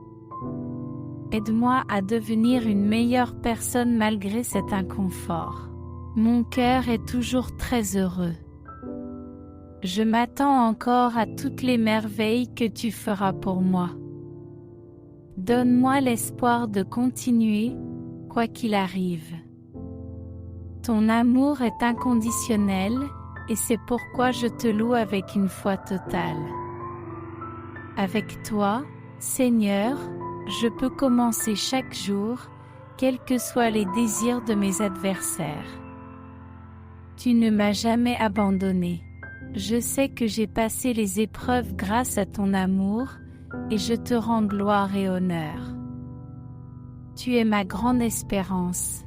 Aide-moi à devenir une meilleure personne malgré cet inconfort. Mon cœur est toujours très heureux. Je m'attends encore à toutes les merveilles que tu feras pour moi. Donne-moi l'espoir de continuer, quoi qu'il arrive. Ton amour est inconditionnel, et c'est pourquoi je te loue avec une foi totale. Avec toi, Seigneur, je peux commencer chaque jour, quels que soient les désirs de mes adversaires. Tu ne m'as jamais abandonné. Je sais que j'ai passé les épreuves grâce à ton amour, et je te rends gloire et honneur. Tu es ma grande espérance.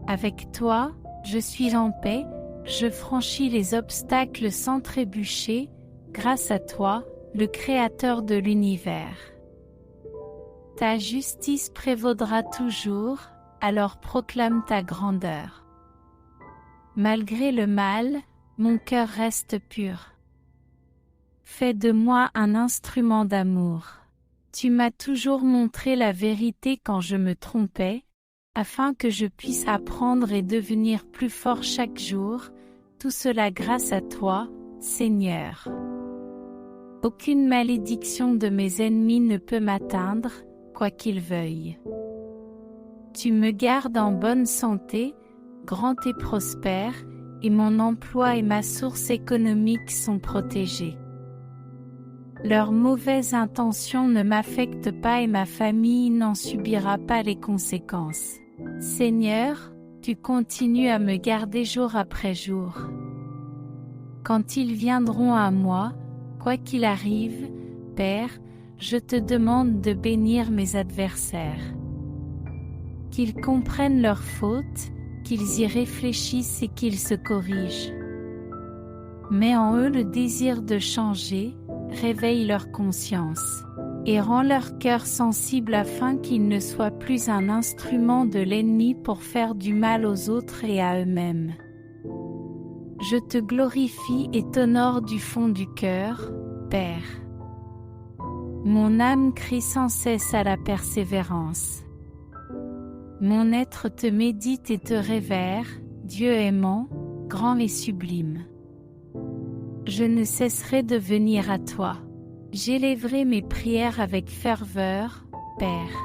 Avec toi, je suis en paix, je franchis les obstacles sans trébucher, grâce à toi, le Créateur de l'univers. Ta justice prévaudra toujours, alors proclame ta grandeur. Malgré le mal, mon cœur reste pur. Fais de moi un instrument d'amour. Tu m'as toujours montré la vérité quand je me trompais, afin que je puisse apprendre et devenir plus fort chaque jour, tout cela grâce à toi, Seigneur. Aucune malédiction de mes ennemis ne peut m'atteindre, quoi qu'ils veuillent. Tu me gardes en bonne santé, grand et prospère, et mon emploi et ma source économique sont protégés. Leurs mauvaises intentions ne m'affectent pas et ma famille n'en subira pas les conséquences. Seigneur, tu continues à me garder jour après jour. Quand ils viendront à moi, quoi qu'il arrive, Père, je te demande de bénir mes adversaires. Qu'ils comprennent leurs fautes, qu'ils y réfléchissent et qu'ils se corrigent. Mets en eux le désir de changer, réveille leur conscience, et rends leur cœur sensible afin qu'ils ne soient plus un instrument de l'ennemi pour faire du mal aux autres et à eux-mêmes. Je te glorifie et t'honore du fond du cœur, Père. Mon âme crie sans cesse à la persévérance. Mon être te médite et te révère, Dieu aimant, grand et sublime. Je ne cesserai de venir à toi. J'élèverai mes prières avec ferveur, Père.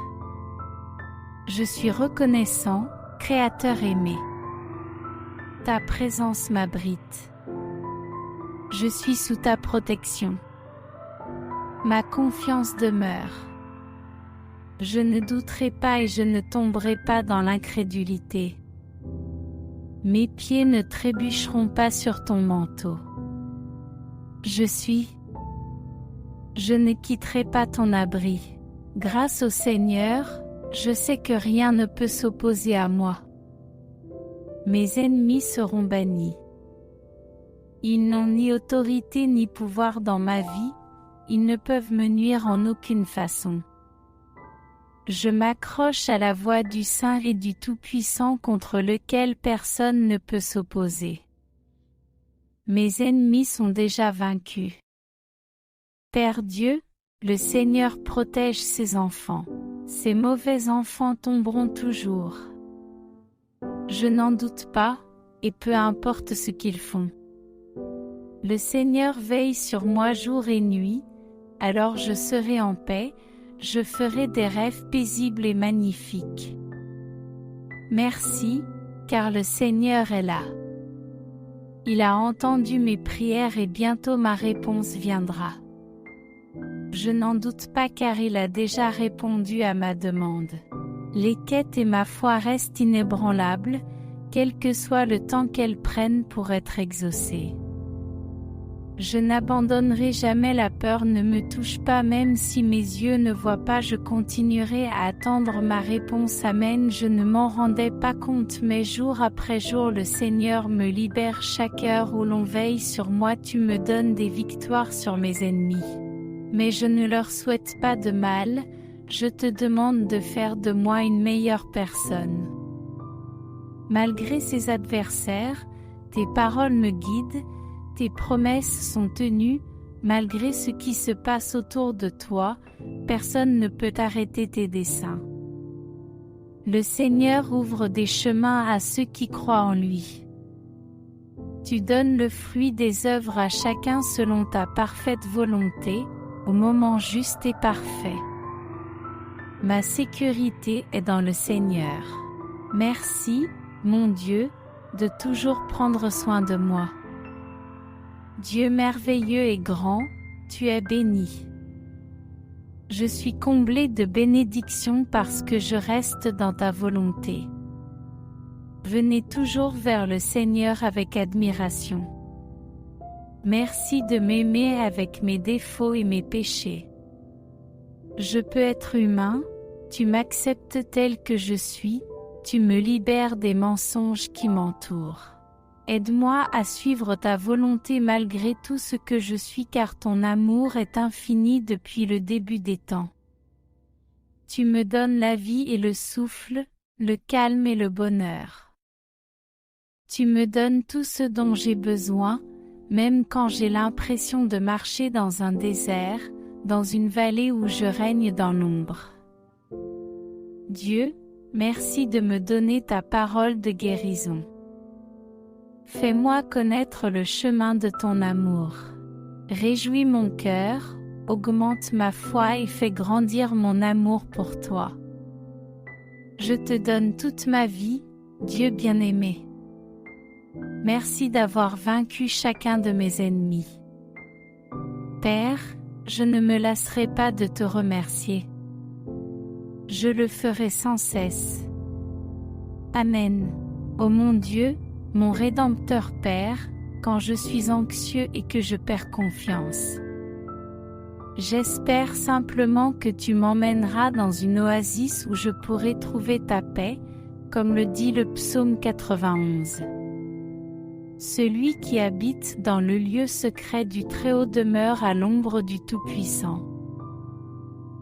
Je suis reconnaissant, Créateur aimé. Ta présence m'abrite. Je suis sous ta protection. Ma confiance demeure. Je ne douterai pas et je ne tomberai pas dans l'incrédulité. Mes pieds ne trébucheront pas sur ton manteau. Je ne quitterai pas ton abri. Grâce au Seigneur, je sais que rien ne peut s'opposer à moi. Mes ennemis seront bannis. Ils n'ont ni autorité ni pouvoir dans ma vie, ils ne peuvent me nuire en aucune façon. Je m'accroche à la voix du Saint et du Tout-Puissant contre lequel personne ne peut s'opposer. Mes ennemis sont déjà vaincus. Père Dieu, le Seigneur protège ses enfants. Ses mauvais enfants tomberont toujours. Je n'en doute pas, et peu importe ce qu'ils font. Le Seigneur veille sur moi jour et nuit, alors je serai en paix, je ferai des rêves paisibles et magnifiques. Merci, car le Seigneur est là. Il a entendu mes prières et bientôt ma réponse viendra. Je n'en doute pas car il a déjà répondu à ma demande. Les quêtes et ma foi restent inébranlables, quel que soit le temps qu'elles prennent pour être exaucées. Je n'abandonnerai jamais, la peur ne me touche pas même si mes yeux ne voient pas, je continuerai à attendre ma réponse. Amen. Je ne m'en rendais pas compte mais jour après jour le Seigneur me libère. Chaque heure où l'on veille sur moi tu me donnes des victoires sur mes ennemis. Mais je ne leur souhaite pas de mal, je te demande de faire de moi une meilleure personne. Malgré ces adversaires, tes paroles me guident, tes promesses sont tenues, malgré ce qui se passe autour de toi, personne ne peut arrêter tes desseins. Le Seigneur ouvre des chemins à ceux qui croient en lui. Tu donnes le fruit des œuvres à chacun selon ta parfaite volonté, au moment juste et parfait. Ma sécurité est dans le Seigneur. Merci, mon Dieu, de toujours prendre soin de moi. Dieu merveilleux et grand, tu es béni. Je suis comblé de bénédictions parce que je reste dans ta volonté. Venez toujours vers le Seigneur avec admiration. Merci de m'aimer avec mes défauts et mes péchés. Je peux être humain, tu m'acceptes tel que je suis, tu me libères des mensonges qui m'entourent. Aide-moi à suivre ta volonté malgré tout ce que je suis car ton amour est infini depuis le début des temps. Tu me donnes la vie et le souffle, le calme et le bonheur. Tu me donnes tout ce dont j'ai besoin, même quand j'ai l'impression de marcher dans un désert, dans une vallée où je règne dans l'ombre. Dieu, merci de me donner ta parole de guérison. Fais-moi connaître le chemin de ton amour. Réjouis mon cœur, augmente ma foi et fais grandir mon amour pour toi. Je te donne toute ma vie, Dieu bien-aimé. Merci d'avoir vaincu chacun de mes ennemis. Père, je ne me lasserai pas de te remercier. Je le ferai sans cesse. Amen. Ô mon Dieu, mon Rédempteur Père, quand je suis anxieux et que je perds confiance. J'espère simplement que tu m'emmèneras dans une oasis où je pourrai trouver ta paix, comme le dit le psaume 91. Celui qui habite dans le lieu secret du Très-Haut demeure à l'ombre du Tout-Puissant.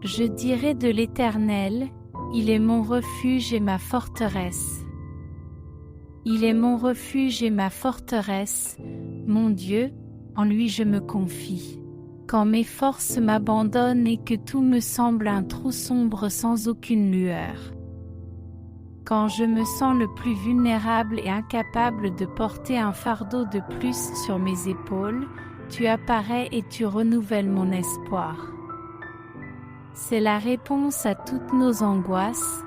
Je dirai de l'Éternel, il est mon refuge et ma forteresse. Il est mon refuge et ma forteresse, mon Dieu, en lui je me confie. Quand mes forces m'abandonnent et que tout me semble un trou sombre sans aucune lueur. Quand je me sens le plus vulnérable et incapable de porter un fardeau de plus sur mes épaules, tu apparais et tu renouvelles mon espoir. C'est la réponse à toutes nos angoisses,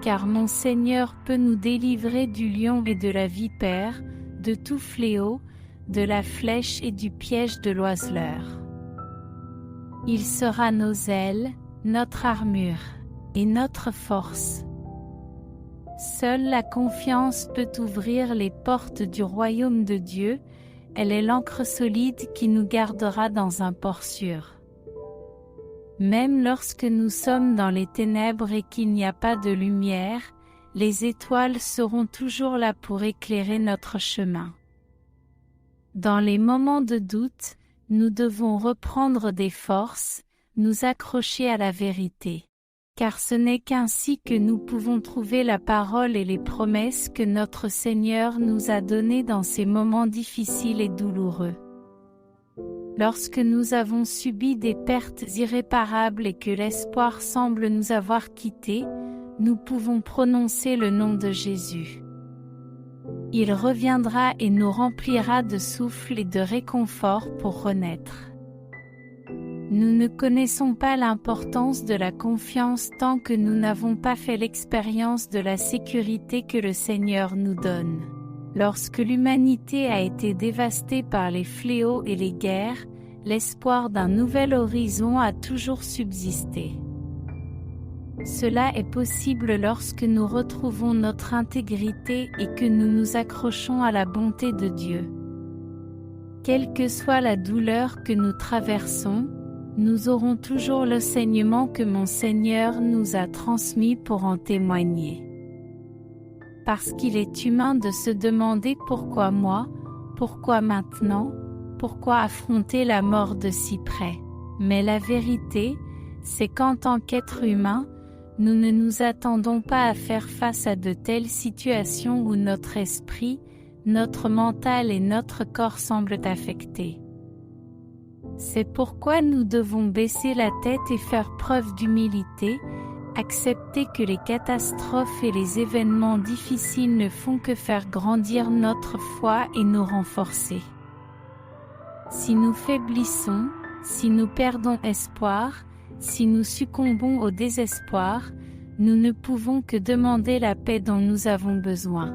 car mon Seigneur peut nous délivrer du lion et de la vipère, de tout fléau, de la flèche et du piège de l'oiseleur. Il sera nos ailes, notre armure, et notre force. Seule la confiance peut ouvrir les portes du royaume de Dieu, elle est l'ancre solide qui nous gardera dans un port sûr. Même lorsque nous sommes dans les ténèbres et qu'il n'y a pas de lumière, les étoiles seront toujours là pour éclairer notre chemin. Dans les moments de doute, nous devons reprendre des forces, nous accrocher à la vérité. Car ce n'est qu'ainsi que nous pouvons trouver la parole et les promesses que notre Seigneur nous a données dans ces moments difficiles et douloureux. Lorsque nous avons subi des pertes irréparables et que l'espoir semble nous avoir quittés, nous pouvons prononcer le nom de Jésus. Il reviendra et nous remplira de souffle et de réconfort pour renaître. Nous ne connaissons pas l'importance de la confiance tant que nous n'avons pas fait l'expérience de la sécurité que le Seigneur nous donne. Lorsque l'humanité a été dévastée par les fléaux et les guerres, l'espoir d'un nouvel horizon a toujours subsisté. Cela est possible lorsque nous retrouvons notre intégrité et que nous nous accrochons à la bonté de Dieu. Quelle que soit la douleur que nous traversons, nous aurons toujours l'enseignement que mon Seigneur nous a transmis pour en témoigner. Parce qu'il est humain de se demander pourquoi moi, pourquoi maintenant, pourquoi affronter la mort de si près. Mais la vérité, c'est qu'en tant qu'être humain, nous ne nous attendons pas à faire face à de telles situations où notre esprit, notre mental et notre corps semblent affectés. C'est pourquoi nous devons baisser la tête et faire preuve d'humilité, accepter que les catastrophes et les événements difficiles ne font que faire grandir notre foi et nous renforcer. Si nous faiblissons, si nous perdons espoir, si nous succombons au désespoir, nous ne pouvons que demander la paix dont nous avons besoin.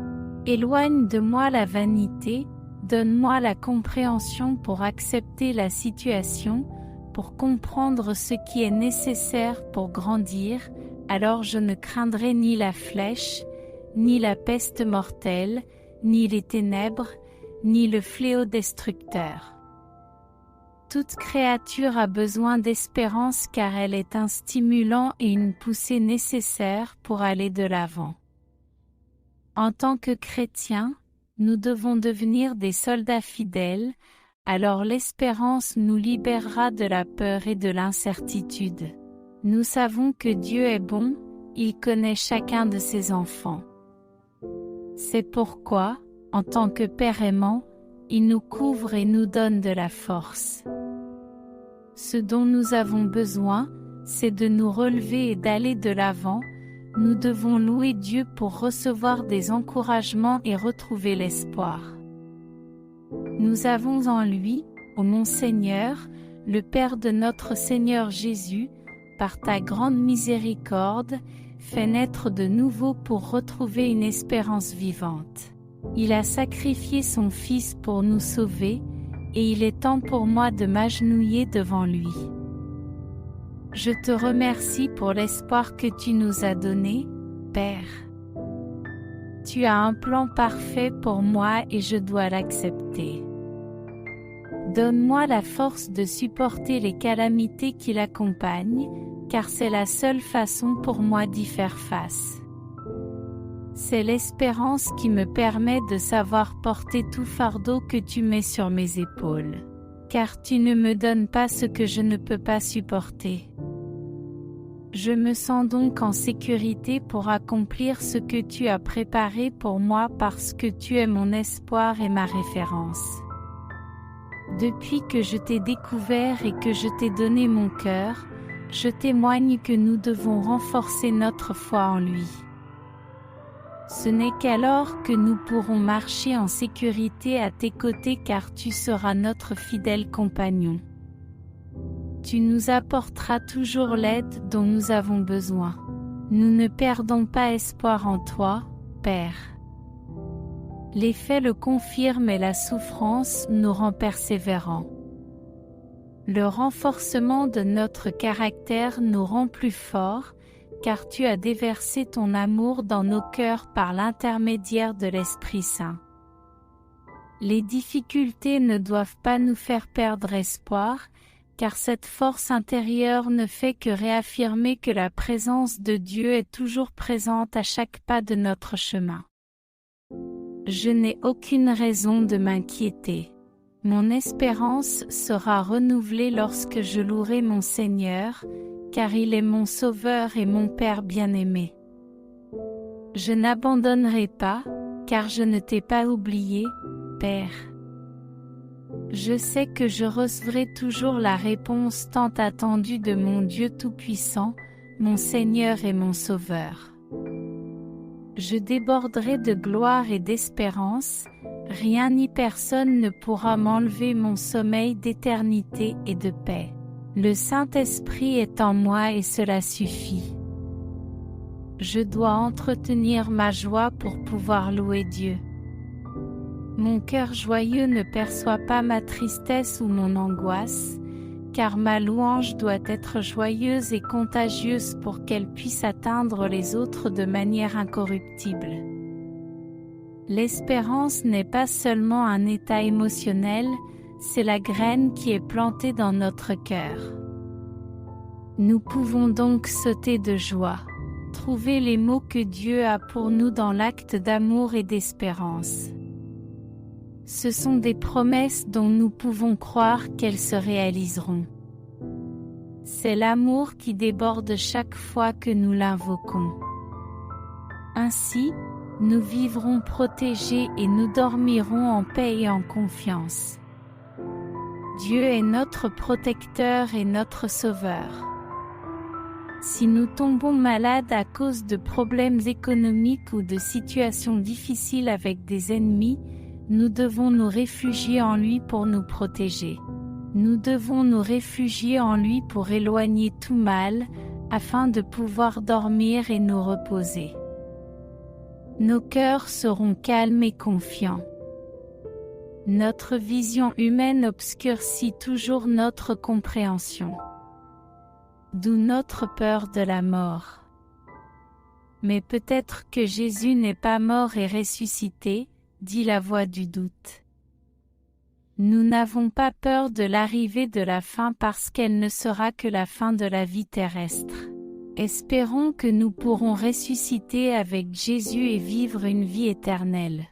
Éloigne de moi la vanité, donne-moi la compréhension pour accepter la situation, pour comprendre ce qui est nécessaire pour grandir, alors je ne craindrai ni la flèche, ni la peste mortelle, ni les ténèbres, ni le fléau destructeur. Toute créature a besoin d'espérance car elle est un stimulant et une poussée nécessaire pour aller de l'avant. En tant que chrétiens, nous devons devenir des soldats fidèles, alors l'espérance nous libérera de la peur et de l'incertitude. Nous savons que Dieu est bon, il connaît chacun de ses enfants. C'est pourquoi, en tant que Père aimant, il nous couvre et nous donne de la force. Ce dont nous avons besoin, c'est de nous relever et d'aller de l'avant. Nous devons louer Dieu pour recevoir des encouragements et retrouver l'espoir. Nous avons en lui, ô mon Seigneur, le Père de notre Seigneur Jésus, par ta grande miséricorde, fait naître de nouveau pour retrouver une espérance vivante. Il a sacrifié son Fils pour nous sauver, et il est temps pour moi de m'agenouiller devant lui. Je te remercie pour l'espoir que tu nous as donné, Père. Tu as un plan parfait pour moi et je dois l'accepter. Donne-moi la force de supporter les calamités qui l'accompagnent, car c'est la seule façon pour moi d'y faire face. C'est l'espérance qui me permet de savoir porter tout fardeau que tu mets sur mes épaules. Car tu ne me donnes pas ce que je ne peux pas supporter. Je me sens donc en sécurité pour accomplir ce que tu as préparé pour moi parce que tu es mon espoir et ma référence. Depuis que je t'ai découvert et que je t'ai donné mon cœur, je témoigne que nous devons renforcer notre foi en lui. Ce n'est qu'alors que nous pourrons marcher en sécurité à tes côtés car tu seras notre fidèle compagnon. Tu nous apporteras toujours l'aide dont nous avons besoin. Nous ne perdons pas espoir en toi, Père. Les faits le confirment et la souffrance nous rend persévérants. Le renforcement de notre caractère nous rend plus forts, car tu as déversé ton amour dans nos cœurs par l'intermédiaire de l'Esprit Saint. Les difficultés ne doivent pas nous faire perdre espoir, car cette force intérieure ne fait que réaffirmer que la présence de Dieu est toujours présente à chaque pas de notre chemin. Je n'ai aucune raison de m'inquiéter. Mon espérance sera renouvelée lorsque je louerai mon Seigneur, car il est mon Sauveur et mon Père bien-aimé. Je n'abandonnerai pas, car je ne t'ai pas oublié, Père. Je sais que je recevrai toujours la réponse tant attendue de mon Dieu Tout-Puissant, mon Seigneur et mon Sauveur. Je déborderai de gloire et d'espérance, rien ni personne ne pourra m'enlever mon sommeil d'éternité et de paix. Le Saint-Esprit est en moi et cela suffit. Je dois entretenir ma joie pour pouvoir louer Dieu. Mon cœur joyeux ne perçoit pas ma tristesse ou mon angoisse, car ma louange doit être joyeuse et contagieuse pour qu'elle puisse atteindre les autres de manière incorruptible. L'espérance n'est pas seulement un état émotionnel, c'est la graine qui est plantée dans notre cœur. Nous pouvons donc sauter de joie, trouver les mots que Dieu a pour nous dans l'acte d'amour et d'espérance. Ce sont des promesses dont nous pouvons croire qu'elles se réaliseront. C'est l'amour qui déborde chaque fois que nous l'invoquons. Ainsi, nous vivrons protégés et nous dormirons en paix et en confiance. Dieu est notre protecteur et notre sauveur. Si nous tombons malades à cause de problèmes économiques ou de situations difficiles avec des ennemis, nous devons nous réfugier en lui pour nous protéger. Nous devons nous réfugier en lui pour éloigner tout mal, afin de pouvoir dormir et nous reposer. Nos cœurs seront calmes et confiants. Notre vision humaine obscurcit toujours notre compréhension. D'où notre peur de la mort. Mais peut-être que Jésus n'est pas mort et ressuscité, dit la voix du doute. Nous n'avons pas peur de l'arrivée de la fin parce qu'elle ne sera que la fin de la vie terrestre. Espérons que nous pourrons ressusciter avec Jésus et vivre une vie éternelle.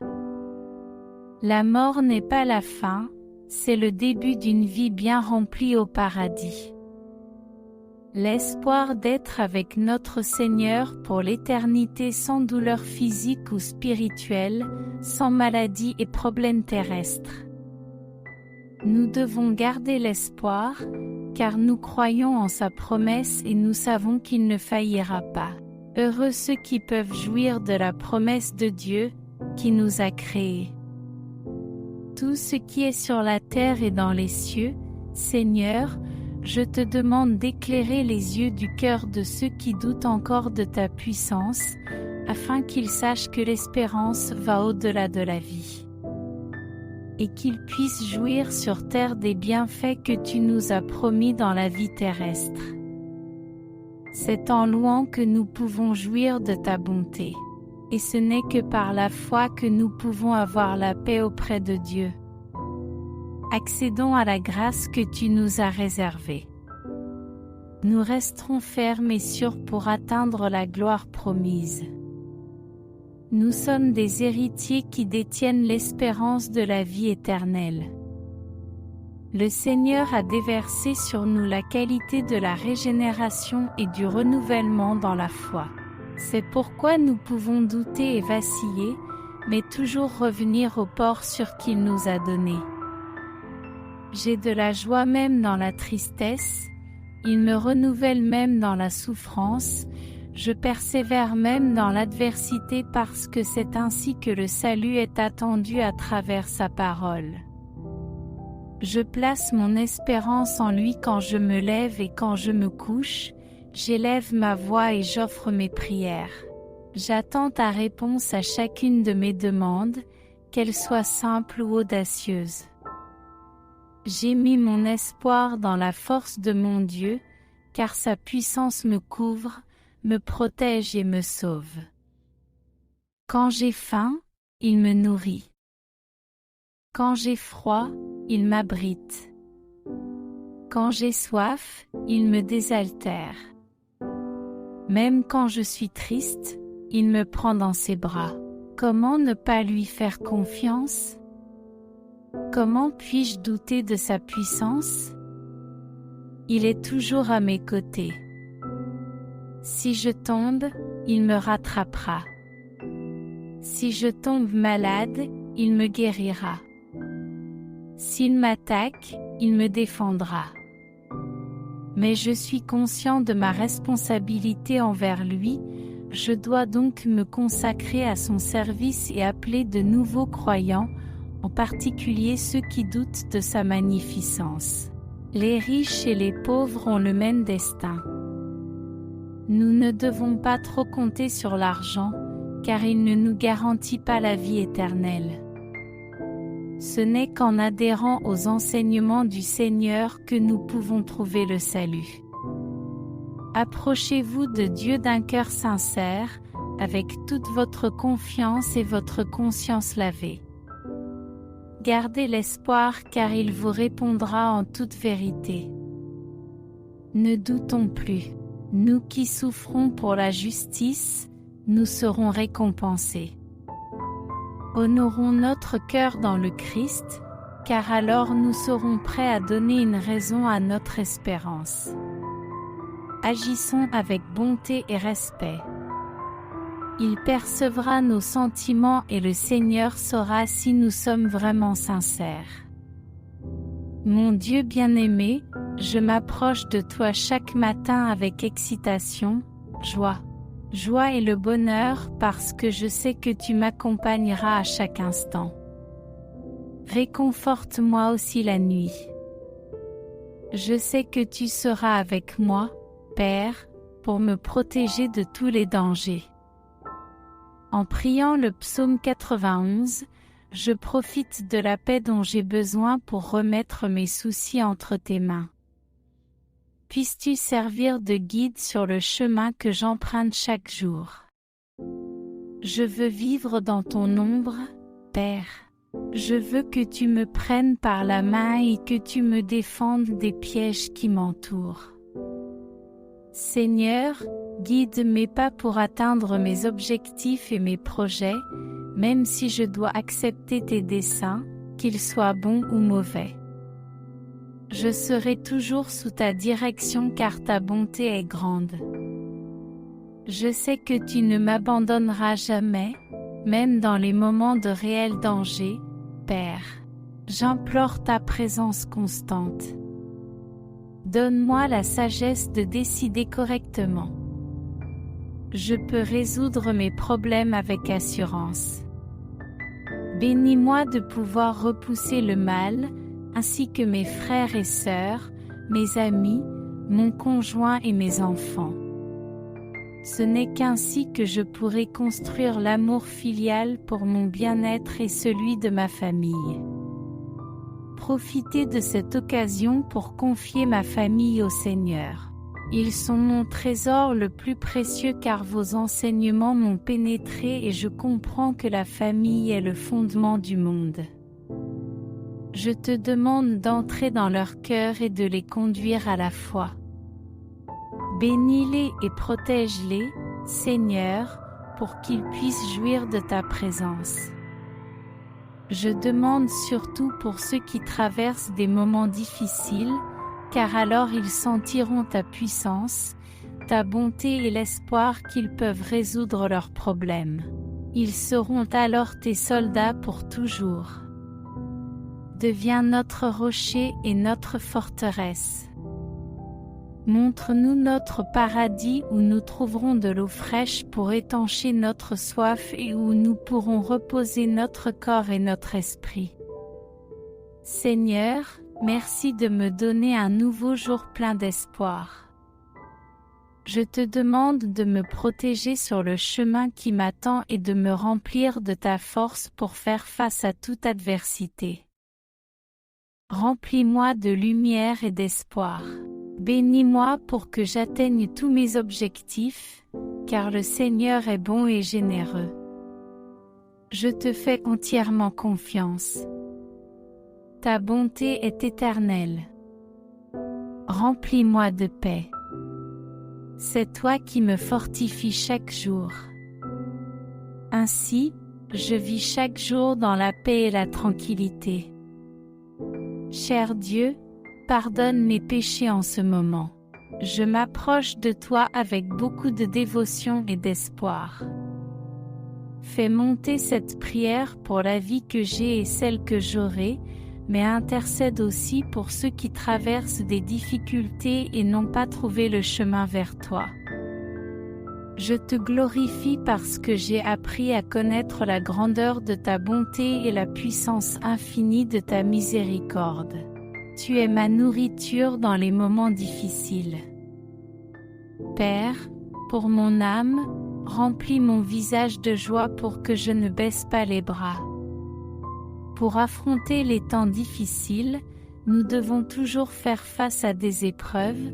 La mort n'est pas la fin, c'est le début d'une vie bien remplie au paradis. L'espoir d'être avec notre Seigneur pour l'éternité sans douleur physique ou spirituelle, sans maladie et problèmes terrestres. Nous devons garder l'espoir, car nous croyons en sa promesse et nous savons qu'il ne faillira pas. Heureux ceux qui peuvent jouir de la promesse de Dieu, qui nous a créés. Tout ce qui est sur la terre et dans les cieux, Seigneur, je te demande d'éclairer les yeux du cœur de ceux qui doutent encore de ta puissance, afin qu'ils sachent que l'espérance va au-delà de la vie. Et qu'ils puissent jouir sur terre des bienfaits que tu nous as promis dans la vie terrestre. C'est en louant que nous pouvons jouir de ta bonté. Et ce n'est que par la foi que nous pouvons avoir la paix auprès de Dieu. Accédons à la grâce que tu nous as réservée. Nous resterons fermes et sûrs pour atteindre la gloire promise. Nous sommes des héritiers qui détiennent l'espérance de la vie éternelle. Le Seigneur a déversé sur nous la qualité de la régénération et du renouvellement dans la foi. C'est pourquoi nous pouvons douter et vaciller, mais toujours revenir au port sûr qu'il nous a donné. J'ai de la joie même dans la tristesse, il me renouvelle même dans la souffrance, je persévère même dans l'adversité parce que c'est ainsi que le salut est attendu à travers sa parole. Je place mon espérance en lui quand je me lève et quand je me couche, j'élève ma voix et j'offre mes prières. J'attends ta réponse à chacune de mes demandes, qu'elles soient simples ou audacieuses. J'ai mis mon espoir dans la force de mon Dieu, car sa puissance me couvre, me protège et me sauve. Quand j'ai faim, il me nourrit. Quand j'ai froid, il m'abrite. Quand j'ai soif, il me désaltère. Même quand je suis triste, il me prend dans ses bras. Comment ne pas lui faire confiance? Comment puis-je douter de sa puissance? Il est toujours à mes côtés. Si je tombe, il me rattrapera. Si je tombe malade, il me guérira. S'il m'attaque, il me défendra. Mais je suis conscient de ma responsabilité envers lui, je dois donc me consacrer à son service et appeler de nouveaux croyants, en particulier ceux qui doutent de sa magnificence. Les riches et les pauvres ont le même destin. Nous ne devons pas trop compter sur l'argent, car il ne nous garantit pas la vie éternelle. Ce n'est qu'en adhérant aux enseignements du Seigneur que nous pouvons trouver le salut. Approchez-vous de Dieu d'un cœur sincère, avec toute votre confiance et votre conscience lavée. Gardez l'espoir car il vous répondra en toute vérité. Ne doutons plus. Nous qui souffrons pour la justice, nous serons récompensés. Honorons notre cœur dans le Christ, car alors nous serons prêts à donner une raison à notre espérance. Agissons avec bonté et respect. Il percevra nos sentiments et le Seigneur saura si nous sommes vraiment sincères. Mon Dieu bien-aimé, je m'approche de toi chaque matin avec excitation, joie. Joie et le bonheur parce que je sais que tu m'accompagneras à chaque instant. Réconforte-moi aussi la nuit. Je sais que tu seras avec moi, Père, pour me protéger de tous les dangers. En priant le psaume 91, je profite de la paix dont j'ai besoin pour remettre mes soucis entre tes mains. Puisses-tu servir de guide sur le chemin que j'emprunte chaque jour. Je veux vivre dans ton ombre, Père. Je veux que tu me prennes par la main et que tu me défendes des pièges qui m'entourent. Seigneur, guide mes pas pour atteindre mes objectifs et mes projets, même si je dois accepter tes desseins, qu'ils soient bons ou mauvais. Je serai toujours sous ta direction car ta bonté est grande. Je sais que tu ne m'abandonneras jamais, même dans les moments de réel danger, Père. J'implore ta présence constante. Donne-moi la sagesse de décider correctement. Je peux résoudre mes problèmes avec assurance. Bénis-moi de pouvoir repousser le mal, ainsi que mes frères et sœurs, mes amis, mon conjoint et mes enfants. Ce n'est qu'ainsi que je pourrai construire l'amour filial pour mon bien-être et celui de ma famille. Profitez de cette occasion pour confier ma famille au Seigneur. Ils sont mon trésor le plus précieux car vos enseignements m'ont pénétré et je comprends que la famille est le fondement du monde. Je te demande d'entrer dans leur cœur et de les conduire à la foi. Bénis-les et protège-les, Seigneur, pour qu'ils puissent jouir de ta présence. Je demande surtout pour ceux qui traversent des moments difficiles, car alors ils sentiront ta puissance, ta bonté et l'espoir qu'ils peuvent résoudre leurs problèmes. Ils seront alors tes soldats pour toujours. Deviens notre rocher et notre forteresse. Montre-nous notre paradis où nous trouverons de l'eau fraîche pour étancher notre soif et où nous pourrons reposer notre corps et notre esprit. Seigneur, merci de me donner un nouveau jour plein d'espoir. Je te demande de me protéger sur le chemin qui m'attend et de me remplir de ta force pour faire face à toute adversité. Remplis-moi de lumière et d'espoir. Bénis-moi pour que j'atteigne tous mes objectifs, car le Seigneur est bon et généreux. Je te fais entièrement confiance. Ta bonté est éternelle. Remplis-moi de paix. C'est toi qui me fortifies chaque jour. Ainsi, je vis chaque jour dans la paix et la tranquillité. Cher Dieu, pardonne mes péchés en ce moment. Je m'approche de toi avec beaucoup de dévotion et d'espoir. Fais monter cette prière pour la vie que j'ai et celle que j'aurai, mais intercède aussi pour ceux qui traversent des difficultés et n'ont pas trouvé le chemin vers toi. Je te glorifie parce que j'ai appris à connaître la grandeur de ta bonté et la puissance infinie de ta miséricorde. Tu es ma nourriture dans les moments difficiles. Père, pour mon âme, remplis mon visage de joie pour que je ne baisse pas les bras. Pour affronter les temps difficiles, nous devons toujours faire face à des épreuves,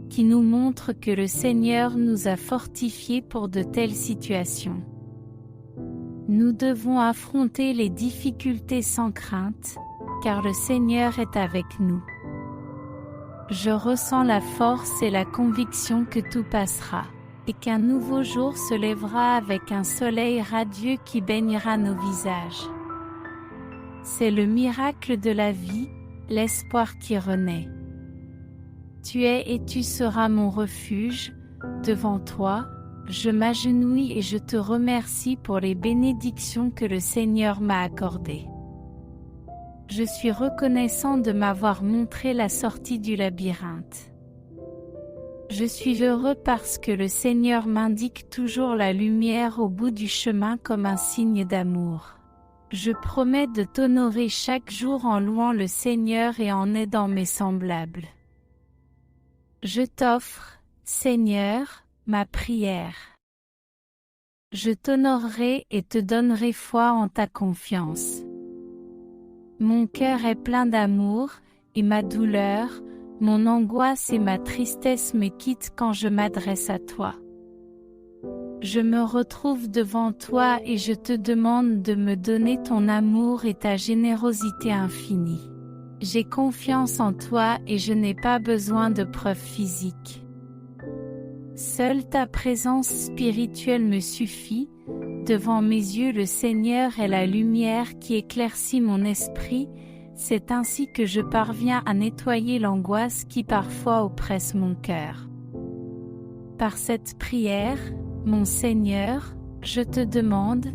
qui nous montrent que le Seigneur nous a fortifiés pour de telles situations. Nous devons affronter les difficultés sans crainte, car le Seigneur est avec nous. Je ressens la force et la conviction que tout passera, et qu'un nouveau jour se lèvera avec un soleil radieux qui baignera nos visages. C'est le miracle de la vie, l'espoir qui renaît. Tu es et tu seras mon refuge, devant toi, je m'agenouille et je te remercie pour les bénédictions que le Seigneur m'a accordées. Je suis reconnaissant de m'avoir montré la sortie du labyrinthe. Je suis heureux parce que le Seigneur m'indique toujours la lumière au bout du chemin comme un signe d'amour. Je promets de t'honorer chaque jour en louant le Seigneur et en aidant mes semblables. Je t'offre, Seigneur, ma prière. Je t'honorerai et te donnerai foi en ta confiance. Mon cœur est plein d'amour, et ma douleur, mon angoisse et ma tristesse me quittent quand je m'adresse à toi. Je me retrouve devant toi et je te demande de me donner ton amour et ta générosité infinie. J'ai confiance en toi et je n'ai pas besoin de preuves physiques. Seule ta présence spirituelle me suffit. Devant mes yeux, le Seigneur est la lumière qui éclaircit mon esprit. C'est ainsi que je parviens à nettoyer l'angoisse qui parfois oppresse mon cœur. Par cette prière, mon Seigneur, je te demande,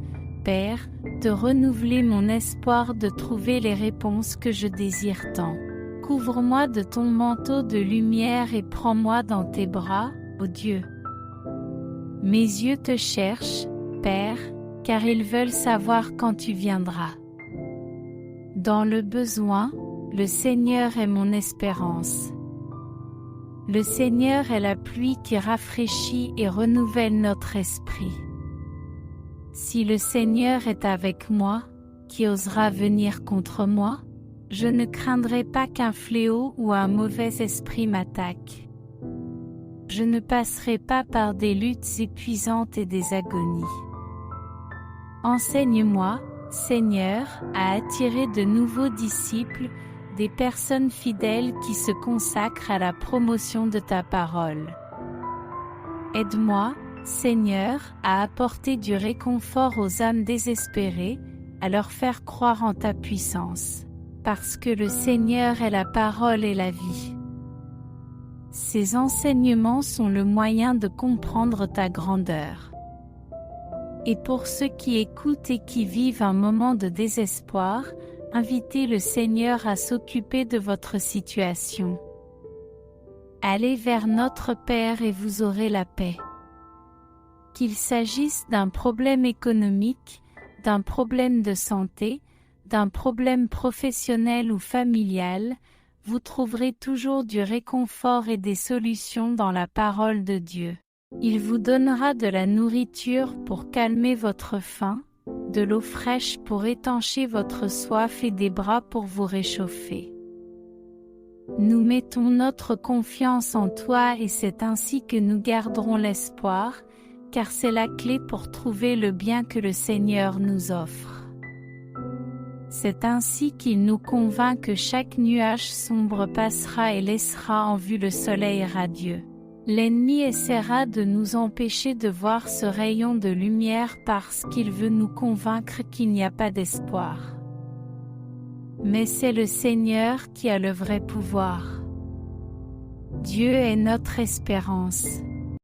Père, de renouveler mon espoir de trouver les réponses que je désire tant. Couvre-moi de ton manteau de lumière et prends-moi dans tes bras, ô Dieu. Mes yeux te cherchent, Père, car ils veulent savoir quand tu viendras. Dans le besoin, le Seigneur est mon espérance. Le Seigneur est la pluie qui rafraîchit et renouvelle notre esprit. Si le Seigneur est avec moi, qui osera venir contre moi? Je ne craindrai pas qu'un fléau ou un mauvais esprit m'attaque. Je ne passerai pas par des luttes épuisantes et des agonies. Enseigne-moi, Seigneur, à attirer de nouveaux disciples, des personnes fidèles qui se consacrent à la promotion de ta parole. Aide-moi, Seigneur, à apporter du réconfort aux âmes désespérées, à leur faire croire en ta puissance. Parce que le Seigneur est la parole et la vie. Ces enseignements sont le moyen de comprendre ta grandeur. Et pour ceux qui écoutent et qui vivent un moment de désespoir, invitez le Seigneur à s'occuper de votre situation. Allez vers notre Père et vous aurez la paix. Qu'il s'agisse d'un problème économique, d'un problème de santé, d'un problème professionnel ou familial, vous trouverez toujours du réconfort et des solutions dans la parole de Dieu. Il vous donnera de la nourriture pour calmer votre faim, de l'eau fraîche pour étancher votre soif et des bras pour vous réchauffer. Nous mettons notre confiance en toi et c'est ainsi que nous garderons l'espoir, car c'est la clé pour trouver le bien que le Seigneur nous offre. C'est ainsi qu'il nous convainc que chaque nuage sombre passera et laissera en vue le soleil radieux. L'ennemi essaiera de nous empêcher de voir ce rayon de lumière parce qu'il veut nous convaincre qu'il n'y a pas d'espoir. Mais c'est le Seigneur qui a le vrai pouvoir. Dieu est notre espérance.